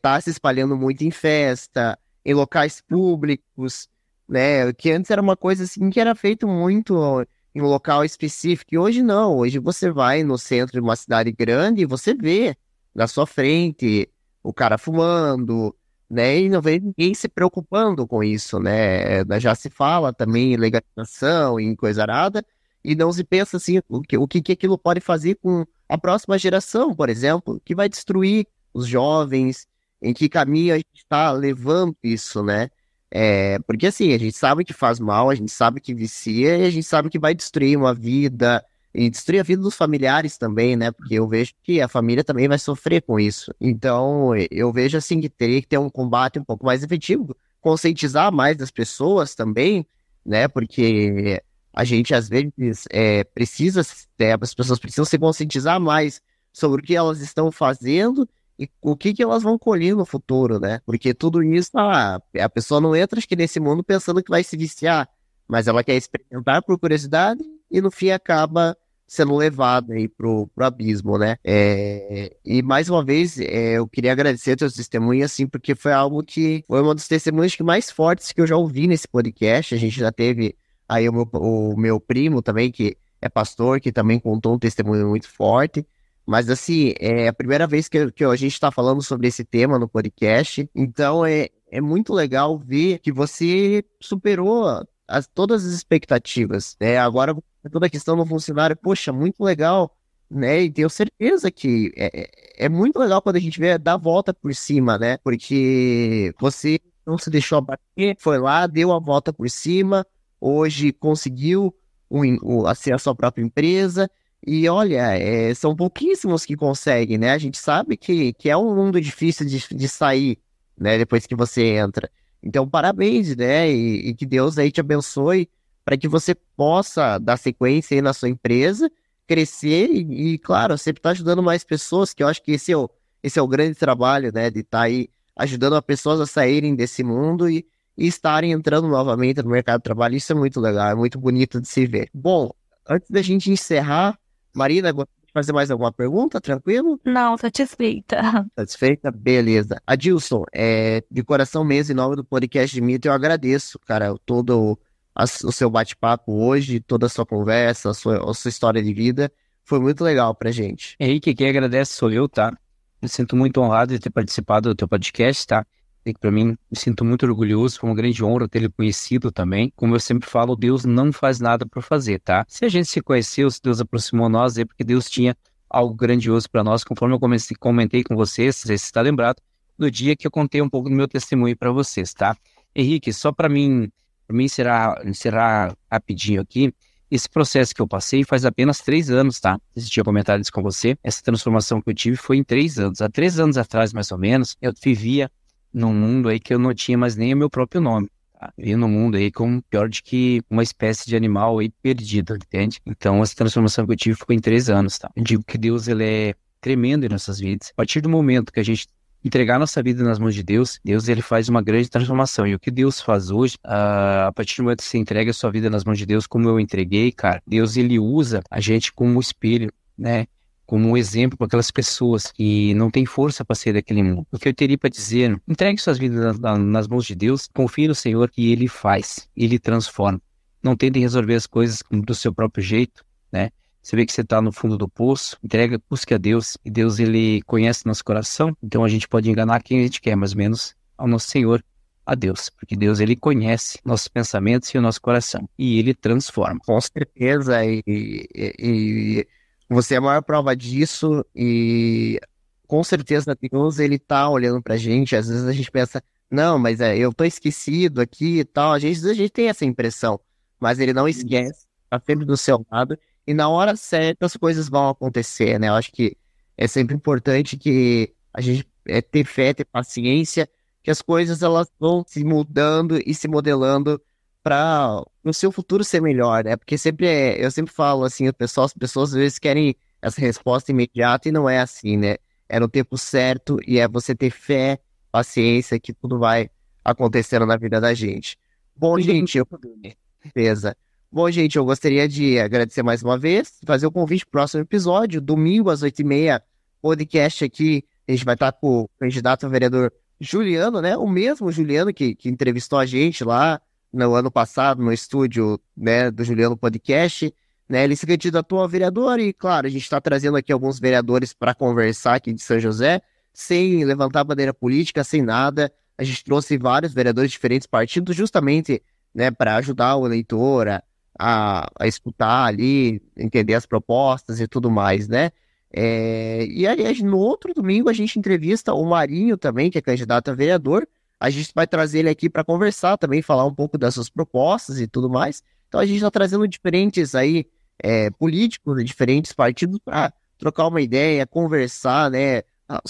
tá se espalhando muito em festa, em locais públicos, né? Que antes era uma coisa assim que era feito muito em um local específico, e hoje não. Hoje você vai no centro de uma cidade grande e você vê na sua frente o cara fumando, né? E não vê ninguém se preocupando com isso, né? Já se fala também em legalização, em coisa arada, e não se pensa assim, o que aquilo pode fazer com a próxima geração, por exemplo, que vai destruir os jovens, em que caminho a gente está levando isso, né? Porque assim, a gente sabe que faz mal, a gente sabe que vicia, e a gente sabe que vai destruir uma vida, e destruir a vida dos familiares também, né? Porque eu vejo que a família também vai sofrer com isso. Então, eu vejo assim que teria que ter um combate um pouco mais efetivo, conscientizar mais das pessoas também, né? Porque a gente, às vezes, as pessoas precisam se conscientizar mais sobre o que elas estão fazendo e o que elas vão colher no futuro, né? Porque tudo isso, a pessoa não entra, acho que nesse mundo pensando que vai se viciar, mas ela quer experimentar por curiosidade e no fim acaba sendo levada aí pro abismo, né? E mais uma vez, eu queria agradecer teus testemunhos, assim, porque foi algo que foi uma dos testemunhos que mais fortes que eu já ouvi nesse podcast. A gente já teve aí o meu primo também, que é pastor, que também contou um testemunho muito forte. Mas, assim, é a primeira vez que a gente está falando sobre esse tema no podcast. Então, é muito legal ver que você superou todas as expectativas, né? Agora, toda a questão do funcionário, poxa, muito legal, né? E tenho certeza que é muito legal quando a gente vê dar a volta por cima, né? Porque você não se deixou abater, foi lá, deu a volta por cima, hoje conseguiu assim, a sua própria empresa. E olha, são pouquíssimos que conseguem, né? A gente sabe que é um mundo difícil de sair, né? Depois que você entra. Então, parabéns, né? E que Deus aí te abençoe para que você possa dar sequência aí na sua empresa, crescer claro, sempre estar ajudando mais pessoas, que eu acho que esse é o grande trabalho, né? De estar aí ajudando as pessoas a saírem desse mundo e estarem entrando novamente no mercado de trabalho. Isso é muito legal, é muito bonito de se ver. Bom, antes da gente encerrar, Marina, gostaria de fazer mais alguma pergunta? Tranquilo? Não, satisfeita. Satisfeita? Beleza. Adilson, de coração mesmo, em nome do podcast de Mito, eu agradeço, cara, todo o seu bate-papo hoje, toda a sua conversa, a sua história de vida. Foi muito legal pra gente. Henrique, quem agradece sou eu, tá? Me sinto muito honrado de ter participado do teu podcast, tá? E para mim, me sinto muito orgulhoso, foi uma grande honra ter ele conhecido também. Como eu sempre falo, Deus não faz nada por fazer, tá? Se a gente se conheceu, se Deus aproximou nós, é porque Deus tinha algo grandioso para nós, conforme eu comentei com vocês, não sei se você está lembrado, no dia que eu contei um pouco do meu testemunho para vocês, tá? Henrique, só para mim encerrar rapidinho aqui, esse processo que eu passei faz apenas 3 anos, tá? Eu tinha comentado isso com você, essa transformação que eu tive foi em 3 anos. Há 3 anos atrás, mais ou menos, eu vivia num mundo aí que eu não tinha mais nem o meu próprio nome, tá? Vivia num mundo aí como pior de que uma espécie de animal aí perdido, entende? Então, essa transformação que eu tive foi em 3 anos, tá? Eu digo que Deus, ele é tremendo em nossas vidas. A partir do momento que a gente entregar nossa vida nas mãos de Deus, Deus ele faz uma grande transformação. E o que Deus faz hoje, a partir do momento que você entrega a sua vida nas mãos de Deus, como eu entreguei, cara, Deus ele usa a gente como espelho, né? Como um exemplo para aquelas pessoas que não têm força para sair daquele mundo. O que eu teria para dizer, entregue suas vidas nas mãos de Deus, confie no Senhor que Ele faz, Ele transforma. Não tentem resolver as coisas do seu próprio jeito, né? Você vê que você está no fundo do poço, busque a Deus, e Deus ele conhece nosso coração, então a gente pode enganar quem a gente quer, mas menos ao nosso Senhor, a Deus, porque Deus ele conhece nossos pensamentos e o nosso coração, e Ele transforma. Com certeza, e você é a maior prova disso, e com certeza Deus ele tá olhando pra gente. Às vezes a gente pensa, não, mas eu tô esquecido aqui e tal, a gente tem essa impressão, mas ele não esquece, tá sempre do seu lado, e na hora certa as coisas vão acontecer, né? Eu acho que é sempre importante que a gente ter fé, ter paciência, que as coisas elas vão se mudando e se modelando para o seu futuro ser melhor, né? Porque eu sempre falo assim, as pessoas às vezes querem essa resposta imediata e não é assim, né? É no tempo certo e é você ter fé, paciência, que tudo vai acontecendo na vida da gente. Bom, gente, beleza. Bom, gente, eu gostaria de agradecer mais uma vez, fazer o convite pro próximo episódio, domingo às 8h30, podcast aqui, a gente vai estar com o candidato a vereador Juliano, né? O mesmo Juliano que entrevistou a gente lá no ano passado, no estúdio, né, do Juliano Podcast, né? Ele se candidatou a vereador e, claro, a gente está trazendo aqui alguns vereadores para conversar aqui de São José, sem levantar bandeira política, sem nada. A gente trouxe vários vereadores de diferentes partidos justamente, né, para ajudar o eleitor a escutar ali, entender as propostas e tudo mais, né? E aliás, no outro domingo a gente entrevista o Marinho também, que é candidato a vereador. A gente vai trazer ele aqui para conversar também, falar um pouco das suas propostas e tudo mais. Então a gente está trazendo diferentes aí políticos de diferentes partidos para trocar uma ideia, conversar, né?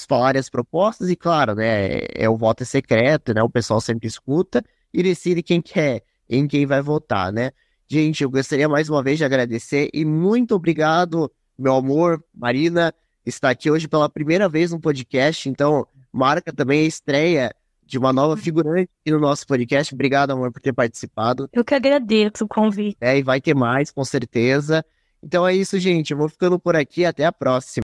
Falar as propostas e, claro, né? O voto é secreto, né? O pessoal sempre escuta e decide quem quer, em quem vai votar, né? Gente, eu gostaria mais uma vez de agradecer e muito obrigado, meu amor, Marina. estar aqui hoje pela primeira vez no podcast, então marca também a estreia de uma nova figurante aqui no nosso podcast. Obrigado, amor, por ter participado. Eu que agradeço o convite. E vai ter mais, com certeza. Então é isso, gente. Eu vou ficando por aqui. Até a próxima.